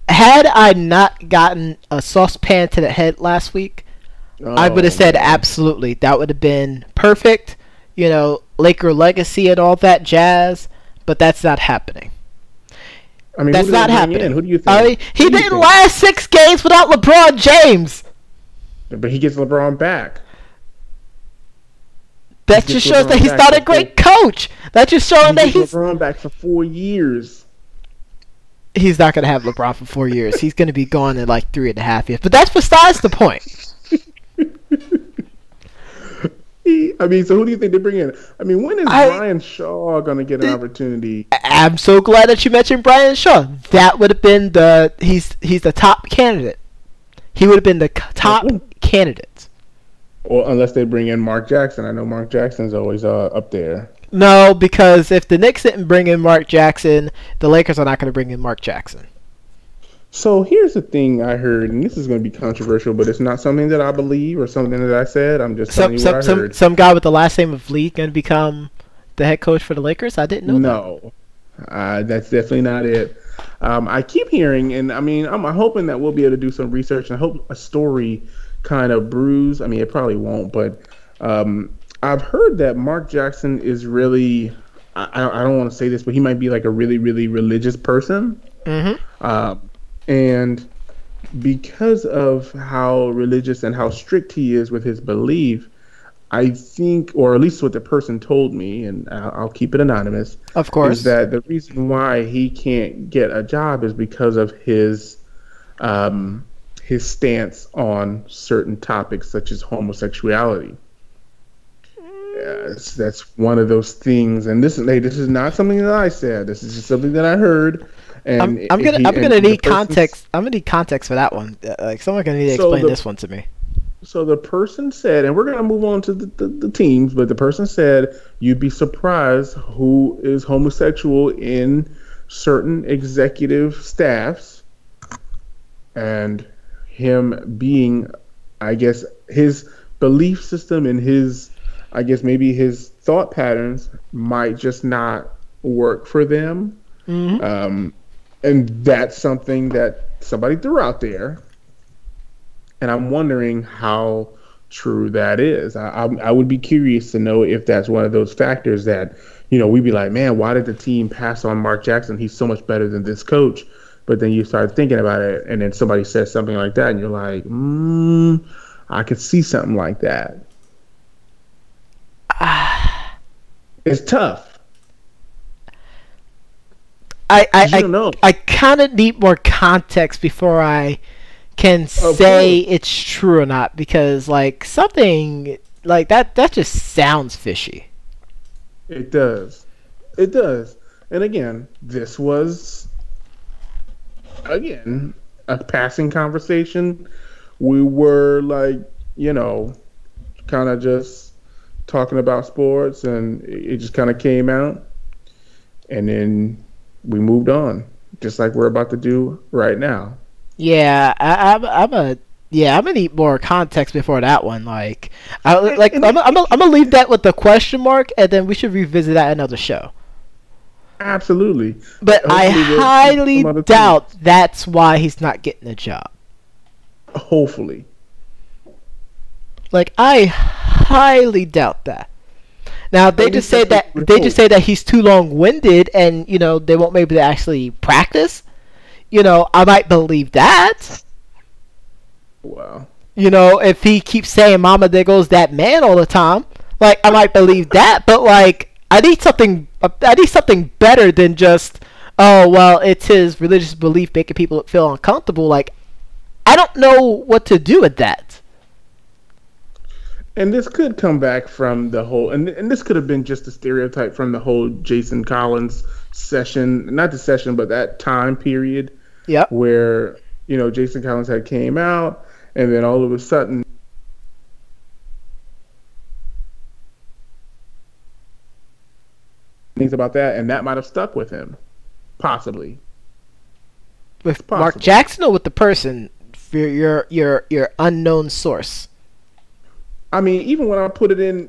Had I not gotten a saucepan to the head last week, I would have said absolutely. That would have been perfect. You know, Laker legacy and all that jazz. But that's not happening. I mean, that's not happening. Who do you think? He didn't last 6 games without LeBron James. But he gets LeBron back. That just shows that he's not a great coach. That just showing that he's LeBron back for 4 years. He's not going to have LeBron for 4 years. He's going to be gone in like 3.5 years. But that's besides the point. I mean, so who do you think they bring in? I mean, when is Brian Shaw going to get an opportunity? I'm so glad that you mentioned Brian Shaw. That would have been he's the top candidate. He would have been the top candidate. Or unless they bring in Mark Jackson. I know Mark Jackson's always up there. No, because if the Knicks didn't bring in Mark Jackson, the Lakers are not going to bring in Mark Jackson. So here's the thing I heard, and this is going to be controversial, but it's not something that I believe or something that I said. I'm just telling you what I heard. Some guy with the last name of Lee going to become the head coach for the Lakers? I didn't know that. That's definitely not it. I keep hearing, and I mean, I'm hoping that we'll be able to do some research, and I hope a story kind of brews. I mean, it probably won't, but I've heard that Mark Jackson is really, I don't want to say this, but he might be like a really, really religious person. And because of how religious and how strict he is with his belief, I think, or at least what the person told me, and I'll keep it anonymous, of course, is that the reason why he can't get a job is because of his stance on certain topics such as homosexuality. Yes, that's one of those things, and this is not something that I said. This is just something that I heard. And I'm gonna need context. I'm gonna need context for that one. Like, someone's gonna need to explain this one to me. So the person said, and we're gonna move on to the teams, but the person said you'd be surprised who is homosexual in certain executive staffs, and him being, I guess, his belief system and his, I guess maybe his thought patterns might just not work for them. And that's something that somebody threw out there. And I'm wondering how true that is. I would be curious to know if that's one of those factors that, you know, we'd be like, man, why did the team pass on Mark Jackson? He's so much better than this coach. But then you start thinking about it, and then somebody says something like that, and you're like, I could see something like that. It's tough. I kind of need more context before I can say it's true or not, because like something like that just sounds fishy. It does. It does. And again, this was a passing conversation. We were like, kind of just talking about sports, and it just kind of came out, and then we moved on, just like we're about to do right now. Yeah, I'm gonna need more context before that one. I'm gonna leave that with the question mark, and then we should revisit that another show. Absolutely. But I highly doubt that's why he's not getting a job. Hopefully. I highly doubt that. Now they just say that he's too long-winded, and they won't be able to actually practice. I might believe that. Wow. If he keeps saying "Mama, there goes that man" all the time, I might believe that. But I need something better than just, oh well, it's his religious belief making people feel uncomfortable. I don't know what to do with that. And this could come back from the whole, and this could have been just a stereotype from the whole Jason Collins session, not the session, but that time period. Yeah. Where, Jason Collins had came out, and then all of a sudden, things about that, and that might have stuck with him, possibly. With Mark Jackson or with the person, your unknown source. I mean, even when I put it in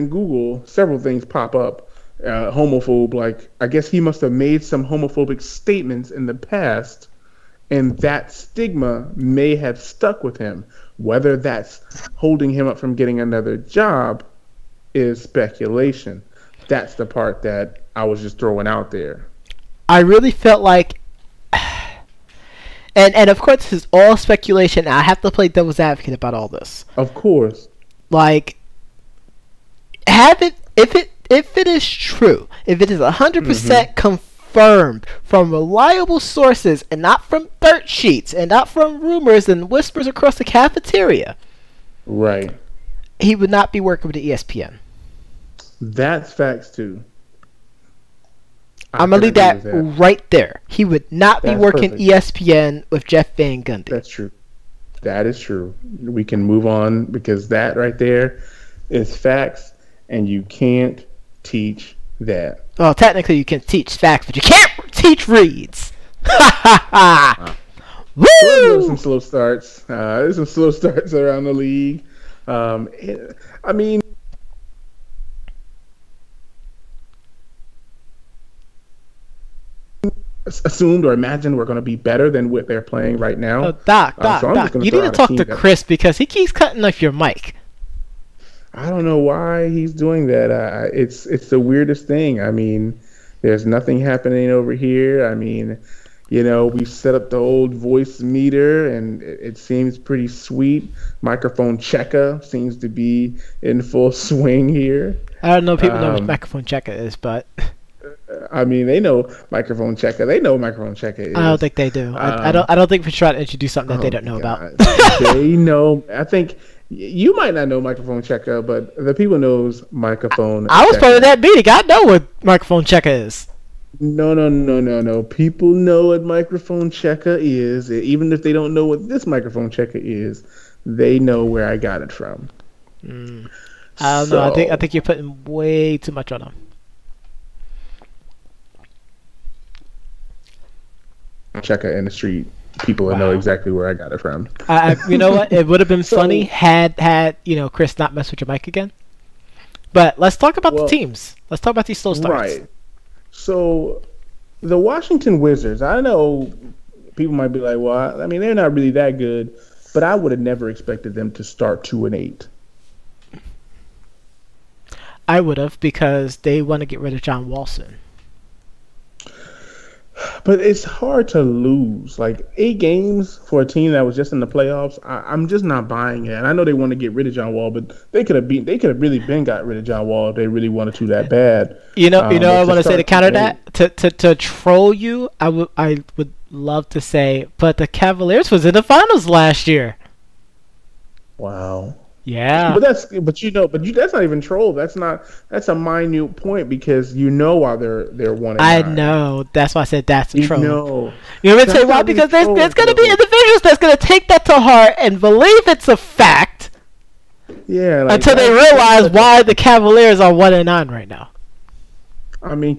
Google, several things pop up. Homophobe, I guess he must have made some homophobic statements in the past, and that stigma may have stuck with him. Whether that's holding him up from getting another job is speculation. That's the part that I was just throwing out there. I really felt like, and of course this is all speculation. I have to play devil's advocate about all this. Of course. If it is true, if it is 100% confirmed from reliable sources and not from dirt sheets and not from rumors and whispers across the cafeteria, right, he would not be working with the ESPN. That's facts too. I'm gonna leave that right there. He would not be working perfect. ESPN with Jeff Van Gundy. That's true. That is true. We can move on because that right there is facts, and you can't teach that. Well, technically you can teach facts, but you can't teach reads. Ha ha ha! Woo! There's some slow starts. There's some slow starts around the league. I mean, assumed or imagined we're going to be better than what they're playing right now. Oh, Doc, you need to talk to Chris because he keeps cutting off your mic. I don't know why he's doing that. It's the weirdest thing. I mean, there's nothing happening over here. I mean, we set up the old voice meter, and it seems pretty sweet. Microphone checker seems to be in full swing here. I don't know if people know what microphone checker is, but... I mean, they know microphone checker. They know microphone checker is. I don't think they do. I don't think we should try to introduce something that they don't know about. They know. I think you might not know microphone checker, but the people knows microphone. I was part of that meeting. I know what microphone checker is. No. People know what microphone checker is. Even if they don't know what this microphone checker is, they know where I got it from. I don't know. I think you're putting way too much on them. Checker in the street, people will know exactly where I got it from. You know what? It would have been funny had Chris not messed with your mic again. But let's talk about the teams. Let's talk about these slow starts. Right. So the Washington Wizards, I know people might be like, well, I mean, they're not really that good, but I would have never expected them to start 2-8. I would have, because they want to get rid of John Wallson. But it's hard to lose. 8 games for a team that was just in the playoffs, I'm just not buying it. And I know they want to get rid of John Wall, but they could have really been got rid of John Wall if they really wanted to that bad. I want to say to counter that, to troll you, I would love to say, but the Cavaliers was in the finals last year. Wow. Yeah. That's not even troll. That's a minute point because you know why they're 1 and I 9. know. That's why I said that's a You troll. know. You know what I'm That's saying? Why? not even Because there's troll, going to be though. individuals that's going to take that to heart and believe it's a fact Yeah, like until they realize why the Cavaliers are 1-9 right now. I mean,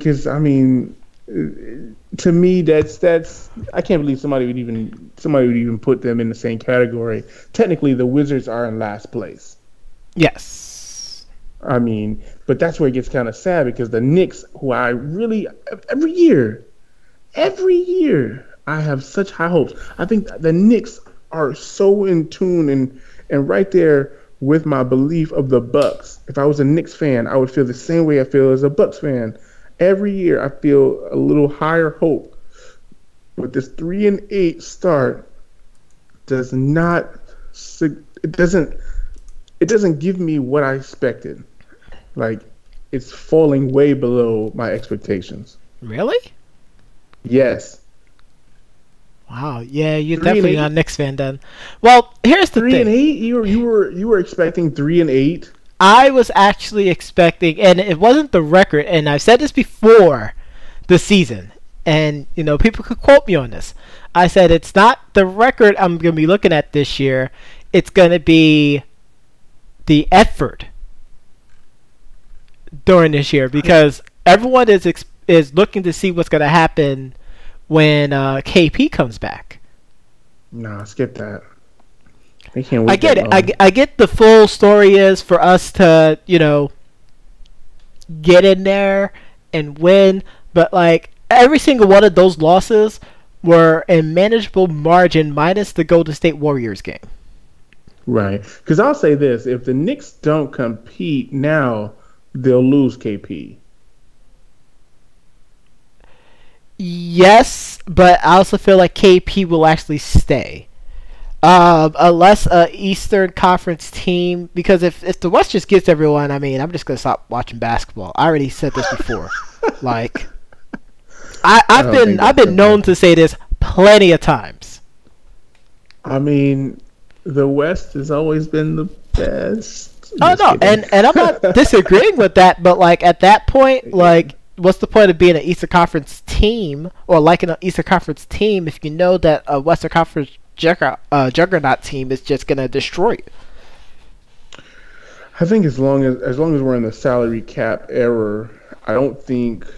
to me, that's I can't believe somebody would even put them in the same category. Technically, the Wizards are in last place. Yes. I mean, but that's where it gets kind of sad because the Knicks, who I really every year, I have such high hopes. I think the Knicks are so in tune and right there with my belief of the Bucks. If I was a Knicks fan, I would feel the same way I feel as a Bucks fan. Every year, I feel a little higher hope. But this 3-8 start does not. It doesn't give me what I expected. Like, it's falling way below my expectations. Really? Yes. Wow. Yeah, you're 3-8. definitely not a Knicks fan then. Well, here's the 3 thing. and 8. You were expecting 3-8. I was actually expecting, and it wasn't the record, and I've said this before the season, and people could quote me on this. I said it's not the record I'm going to be looking at this year. It's going to be the effort during this year because everyone is looking to see what's going to happen when KP comes back. Nah, skip that. They can't wait. I get it. I get the full story is for us to, get in there and win, but like every single one of those losses were in manageable margin minus the Golden State Warriors game. Right. Because I'll say this, if the Knicks don't compete now, they'll lose KP. Yes, but I also feel like KP will actually stay. Unless a Eastern Conference team, because if the West just gets everyone, I mean, I'm just gonna stop watching basketball. I already said this before. Like, I've been known to say this plenty of times. I mean, the West has always been the best. Oh no, and I'm not disagreeing with that, but like at that point, like, what's the point of being an Eastern Conference team or liking an Eastern Conference team if you know that a Western Conference juggernaut team is just gonna destroy you? I think as long as we're in the salary cap era, I don't think.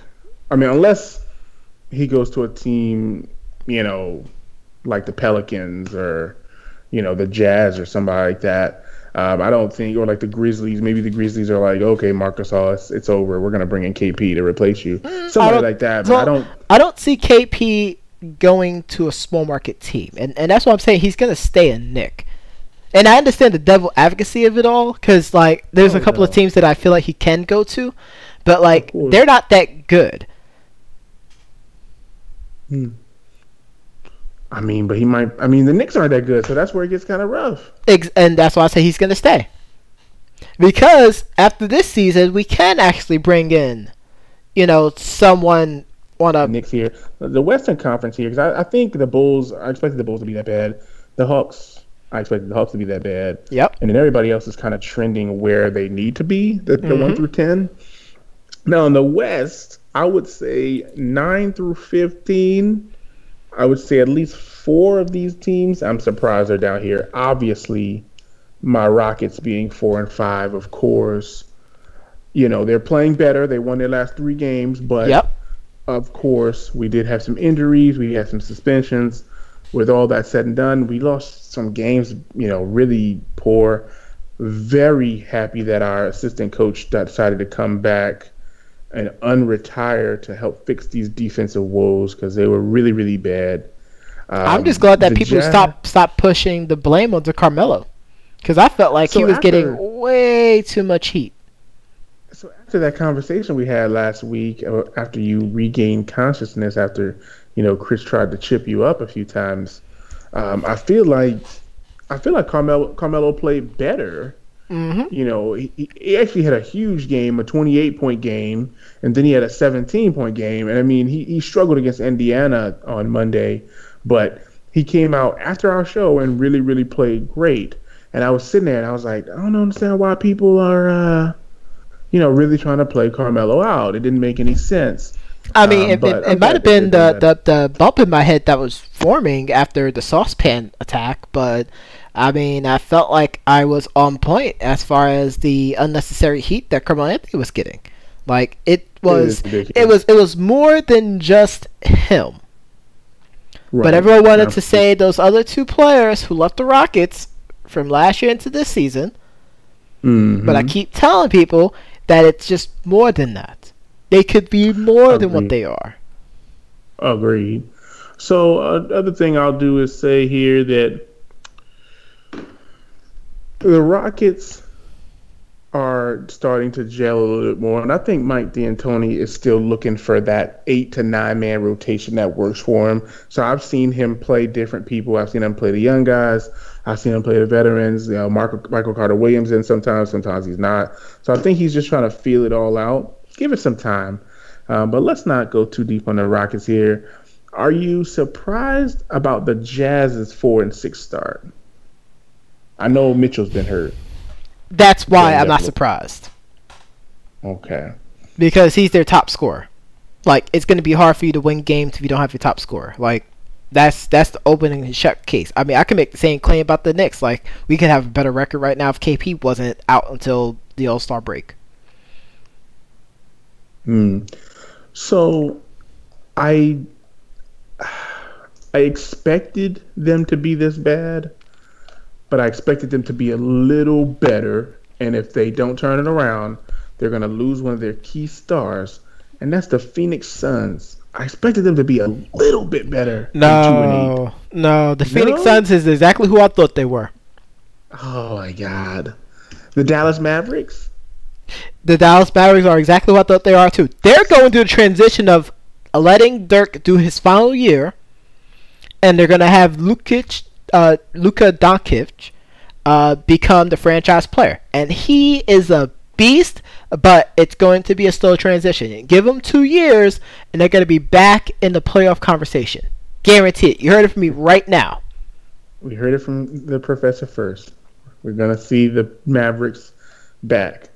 I mean, unless he goes to a team, like the Pelicans or the Jazz or somebody like that. I don't think, or like the Grizzlies. Maybe the Grizzlies are like, okay, Marcus Hall, it's over. We're gonna bring in KP to replace you. Somebody like that. But I don't see KP going to a small market team, and that's why I'm saying he's gonna stay a Knick. And I understand the devil advocacy of it all, because like there's a couple of teams that I feel like he can go to, but like they're not that good. I mean, but he might. I mean, the Knicks aren't that good, so that's where it gets kind of rough. And that's why I say he's gonna stay, because after this season we can actually bring in, someone. The Knicks here, the Western Conference here, because I think the Bulls. I expected the Bulls to be that bad. The Hawks. I expected the Hawks to be that bad. Yep. And then everybody else is kind of trending where they need to be. The 1 through 10. Now in the West, I would say 9 through 15. I would say at least 4 of these teams. I'm surprised they're down here. Obviously, my Rockets being 4 and 5, of course. They're playing better. They won their last 3 games, but. Yep. Of course, we did have some injuries. We had some suspensions. With all that said and done, we lost some games, really poor. Very happy that our assistant coach decided to come back and unretire to help fix these defensive woes because they were really, really bad. I'm just glad that people stop pushing the blame onto Carmelo, because I felt like he was getting way too much heat. So after that conversation we had last week, after you regained consciousness, after Chris tried to chip you up a few times, I feel like Carmelo played better. Mm-hmm. He actually had a huge game, a 28-point game, and then he had a 17-point game. And I mean, he struggled against Indiana on Monday, but he came out after our show and really, really played great. And I was sitting there and I was like, I don't understand why people are, really trying to play Carmelo out. It didn't make any sense. I mean, it might have been the bump in my head that was forming after the saucepan attack, but I mean, I felt like I was on point as far as the unnecessary heat that Carmelo Anthony was getting. Like it was more than just him. Right. But everyone wanted to say those other two players who left the Rockets from last year into this season. Mm-hmm. But I keep telling people that it's just more than that. They could be more than what they are. Agreed. So other thing I'll do is say here that the Rockets are starting to gel a little bit more, and I think Mike D'Antoni is still looking for that 8 to 9 man rotation that works for him. So I've seen him play different people. I've seen him play the young guys. I've seen him play the veterans. Michael Carter Williams in sometimes he's not. So I think he's just trying to feel it all out. Give it some time. But let's not go too deep on the Rockets here. Are you surprised about the Jazz's 4-6 start? I know Mitchell's been hurt. That's why I'm not surprised. Okay. Because he's their top scorer. Like, it's going to be hard for you to win games if you don't have your top scorer. Like, that's the opening and shut case. I mean, I can make the same claim about the Knicks. Like, we could have a better record right now if KP wasn't out until the All-Star break. So, I expected them to be this bad, but I expected them to be a little better. And if they don't turn it around, they're going to lose one of their key stars, and that's the Phoenix Suns. I expected them to be a little bit better. No, the Phoenix Suns is exactly who I thought they were. Oh, my God. The Dallas Mavericks? The Dallas Mavericks are exactly what I thought they are, too. They're going through the transition of letting Dirk do his final year, and they're going to have Luka Doncic become the franchise player. And he is a beast, but it's going to be a slow transition. Give them 2 years, and they're going to be back in the playoff conversation. Guaranteed. You heard it from me right now. We heard it from the professor first. We're going to see the Mavericks back.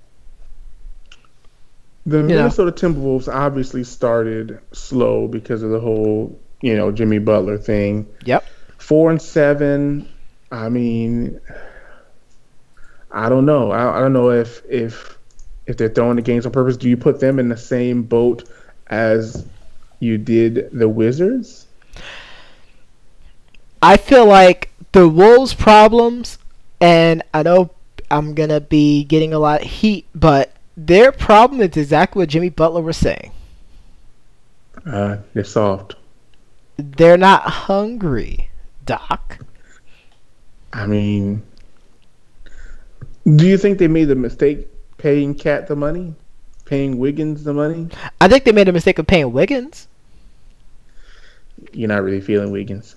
The Minnesota Timberwolves obviously started slow because of the whole, Jimmy Butler thing. Yep. 4-7. I mean, I don't know. I don't know if they're throwing the games on purpose. Do you put them in the same boat as you did the Wizards? I feel like the Wolves' problems, and I know I'm going to be getting a lot of heat, but their problem is exactly what Jimmy Butler was saying. They're soft. They're not hungry, Doc. I mean, do you think they made the mistake paying Cat the money? Paying Wiggins the money? I think they made a mistake of paying Wiggins. You're not really feeling Wiggins.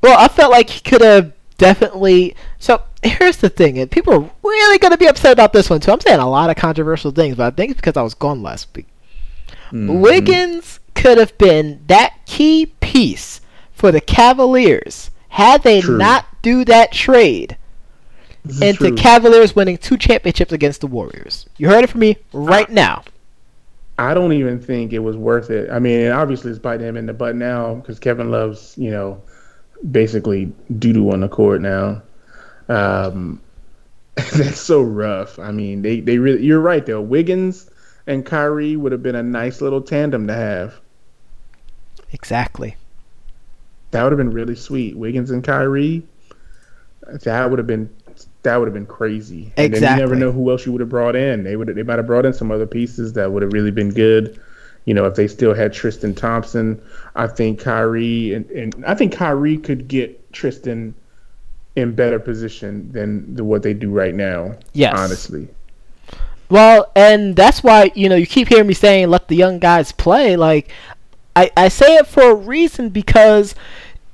Well, I felt like he could have definitely... So, here's the thing. And people are really going to be upset about this one, too. I'm saying a lot of controversial things, but I think it's because I was gone last week. Mm-hmm. Wiggins could have been that key piece for the Cavaliers had they not do that trade into Cavaliers winning 2 championships against the Warriors. You heard it from me right now. I don't even think it was worth it. I mean, obviously it's biting him in the butt now because Kevin Love's, basically doo-doo on the court now. That's so rough. I mean, they really, you're right though. Wiggins and Kyrie would have been a nice little tandem to have. Exactly. That would have been really sweet. Wiggins and Kyrie. That would have been crazy. And then you never know who else you would have brought in. They might have brought in some other pieces that would have really been good. If they still had Tristan Thompson, I think Kyrie and I think Kyrie could get Tristan in better position than what they do right now. Yes. Honestly. Well, and that's why, you keep hearing me saying let the young guys play. Like, I say it for a reason because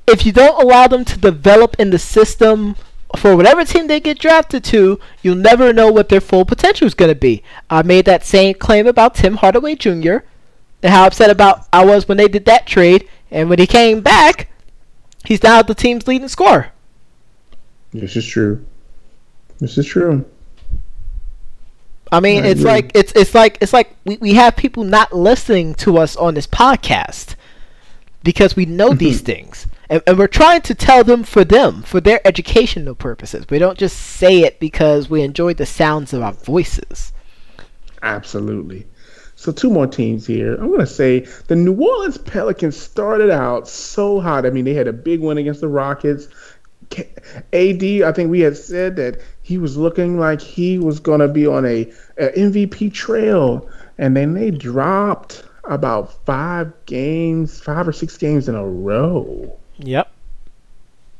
if you don't allow them to develop in the system for whatever team they get drafted to, you'll never know what their full potential is going to be. I made that same claim about Tim Hardaway Jr. and how upset I was when they did that trade. And when he came back, he's now the team's leading scorer. This is true. This is true. I mean, I it's agree. like it's like we have people not listening to us on this podcast because we know these things, and we're trying to tell them for their educational purposes. We don't just say it because we enjoy the sounds of our voices. Absolutely. So two more teams here. I'm going to say the New Orleans Pelicans started out so hot. I mean, they had a big win against the Rockets. AD, I think we had said that he was looking like he was going to be on a MVP trail. And then they dropped about 5 or 6 games in a row. Yep.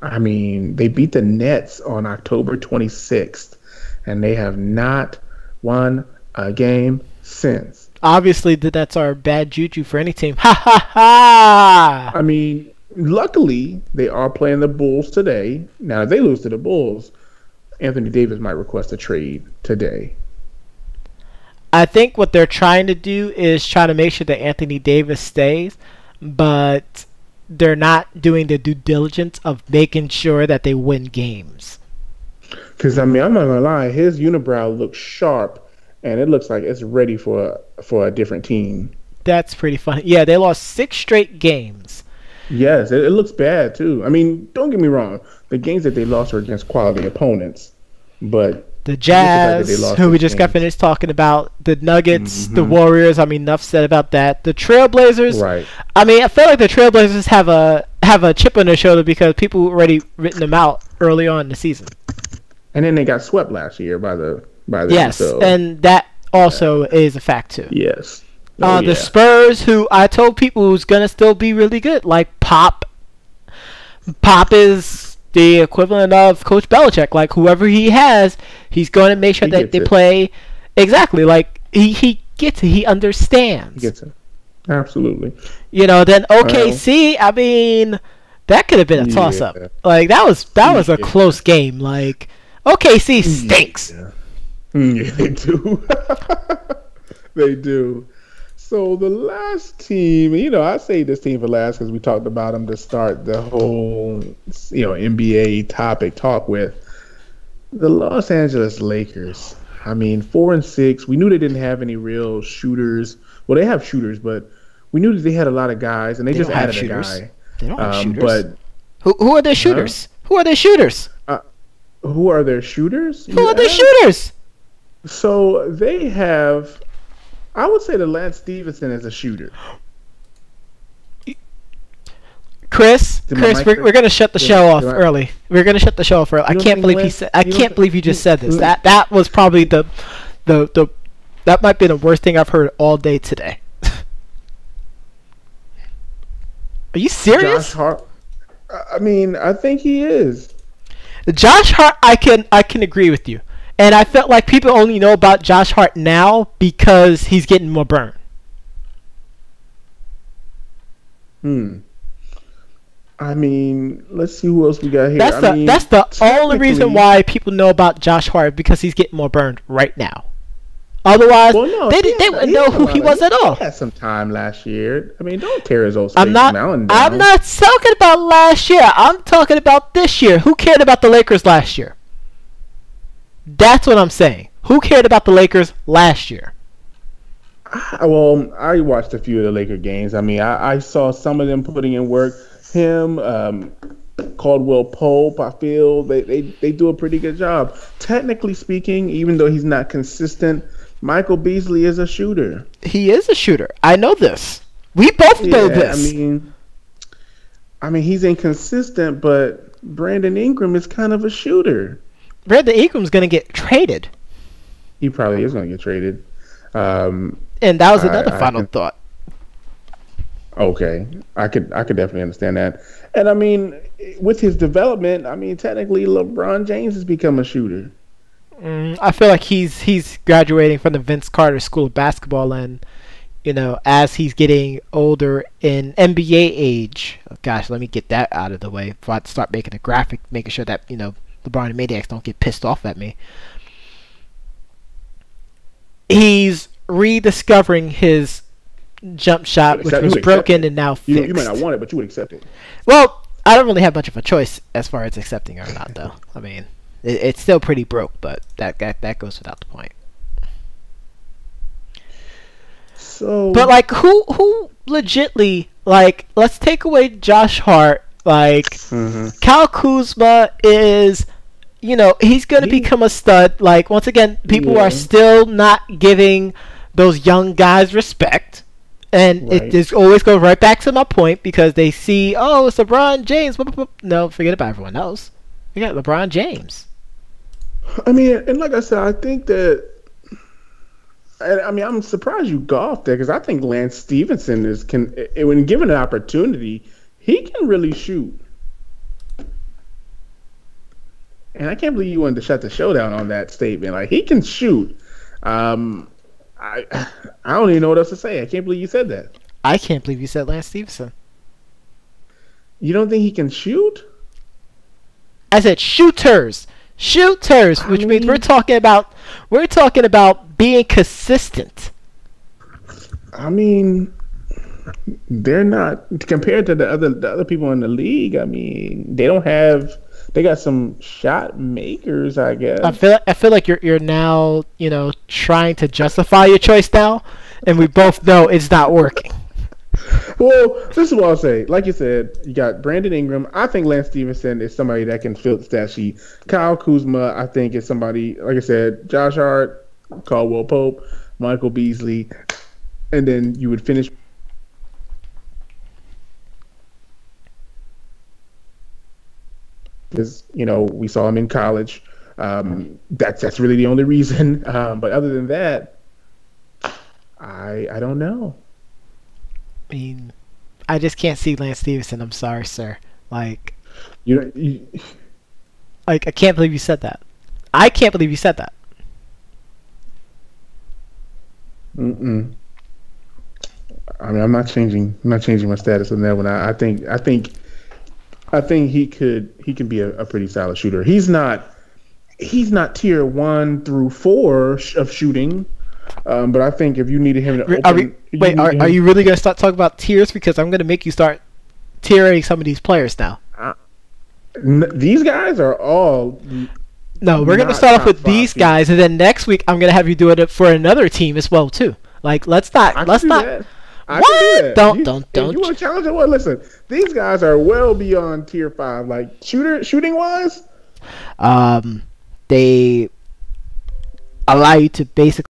I mean, they beat the Nets on October 26th, and they have not won a game since. Obviously, that's our bad juju for any team. Ha ha ha! I mean, luckily, they are playing the Bulls today. Now, if they lose to the Bulls, Anthony Davis might request a trade today. I think what they're trying to do is try to make sure that Anthony Davis stays, but they're not doing the due diligence of making sure that they win games. Because, I mean, I'm not going to lie, his unibrow looks sharp, and it looks like it's ready for a different team. That's pretty funny. Yeah, they lost 6 straight games. Yes, it looks bad, too. I mean, don't get me wrong. The games that they lost are against quality opponents, but the Jazz, who we just got finished talking about, the Nuggets, the Warriors. I mean, enough said about that. The Trailblazers. Right. I mean, I feel like the Trailblazers have a chip on their shoulder because people already written them out early on in the season. And then they got swept last year by the yes, so. And that also is a fact too. Yes. The Spurs, who I told people was gonna still be really good, like Pop. Pop is the equivalent of Coach Belichick. Like whoever he has, he's going to make sure that they play exactly. Like he gets it. He understands. He gets it. Absolutely. Then OKC. I mean, that could have been a toss up. Like that was a close game. Like OKC stinks. Yeah, they do. They do. So the last team, I say this team for last because we talked about them to start the whole, NBA talk with. The Los Angeles Lakers. I mean, 4-6. We knew they didn't have any real shooters. Well, they have shooters, but we knew that they had a lot of guys, and they just added a guy. They don't have shooters. But who are their shooters? Who are their shooters? Who are their shooters? Who are their shooters? So they have, I would say that Lance Stevenson is a shooter. Chris, we're gonna shut the show off early. We're gonna shut the show off early. I can't believe you just said this. That was probably the that might be the worst thing I've heard all day today. Are you serious? Josh Hart. I mean, I think he is. Josh Hart, I can agree with you. And I felt like people only know about Josh Hart now because he's getting more burn. I mean, let's see who else we got here. That's the only reason why people know about Josh Hart, because he's getting more burned right now. Otherwise, they wouldn't know who he was at all. He had some time last year. I mean, don't tear his old I'm not talking about last year. I'm talking about this year. Who cared about the Lakers last year? That's what I'm saying. Who cared about the Lakers last year? Well, I watched a few of the Laker games. I mean, I saw some of them putting in work. Him, Caldwell Pope, I feel they do a pretty good job. Technically speaking, even though he's not consistent, Michael Beasley is a shooter. He is a shooter. I know this. We both know this. I mean, he's inconsistent, but Brandon Ingram is kind of a shooter. Brandon Ingram's going to get traded. He probably is going to get traded. And that was another final thought. Okay, I could definitely understand that. And I mean, with his development, I mean, technically LeBron James has become a shooter. I feel like he's graduating from the Vince Carter School of Basketball, and as he's getting older in NBA age. Oh gosh, let me get that out of the way before I start making a graphic, making sure that LeBron and Maniacs don't get pissed off at me. He's rediscovering his jump shot, which was broken and now fixed. You might not want it, but you would accept it. Well, I don't really have much of a choice as far as accepting or not, though. I mean, It's still pretty broke, but that goes without the point. So, but like, who legitly, like, let's take away Josh Hart. Like, Kyle Kuzma is, he's gonna become a stud. Like, once again, people are still not giving those young guys respect. And it just always goes right back to my point, because they see, oh, it's LeBron James. No, forget about everyone else. We got LeBron James. I mean, and like I said, I think that, I mean, I'm surprised you golfed there, because I think Lance Stevenson when given an opportunity, he can really shoot. And I can't believe you wanted to shut the show down on that statement. Like, he can shoot. I don't even know what else to say. I can't believe you said that. I can't believe you said Lance Stevenson. You don't think he can shoot? I said shooters, which means we're talking about being consistent. I mean, they're not, compared to the other people in the league. I mean, they got some shot makers, I guess. I feel like you're now, trying to justify your choice now, and we both know it's not working. Well, this is what I'll say. Like you said, you got Brandon Ingram. I think Lance Stevenson is somebody that can fill the stat sheet. Kyle Kuzma, I think, is somebody, like I said, Josh Hart, Caldwell Pope, Michael Beasley, and then you would finish. Because we saw him in college. That's really the only reason. But other than that, I don't know. I mean, I just can't see Lance Stevenson. I'm sorry, sir. Like, I can't believe you said that. I can't believe you said that. I mean, I'm not changing my status on that one. I think he can be a pretty solid shooter. He's not tier 1 through 4 of shooting. But I think if you needed him to are you really going to start talking about tiers? Because I'm going to make you start tiering some of these players now. These guys are all... No, we're going to start off with these guys, and then next week I'm going to have you do it for another team as well, too. Like, let's not... What? Don't. If you want to challenge it, well, listen. These guys are well beyond tier 5. Like, shooting wise? They allow you to basically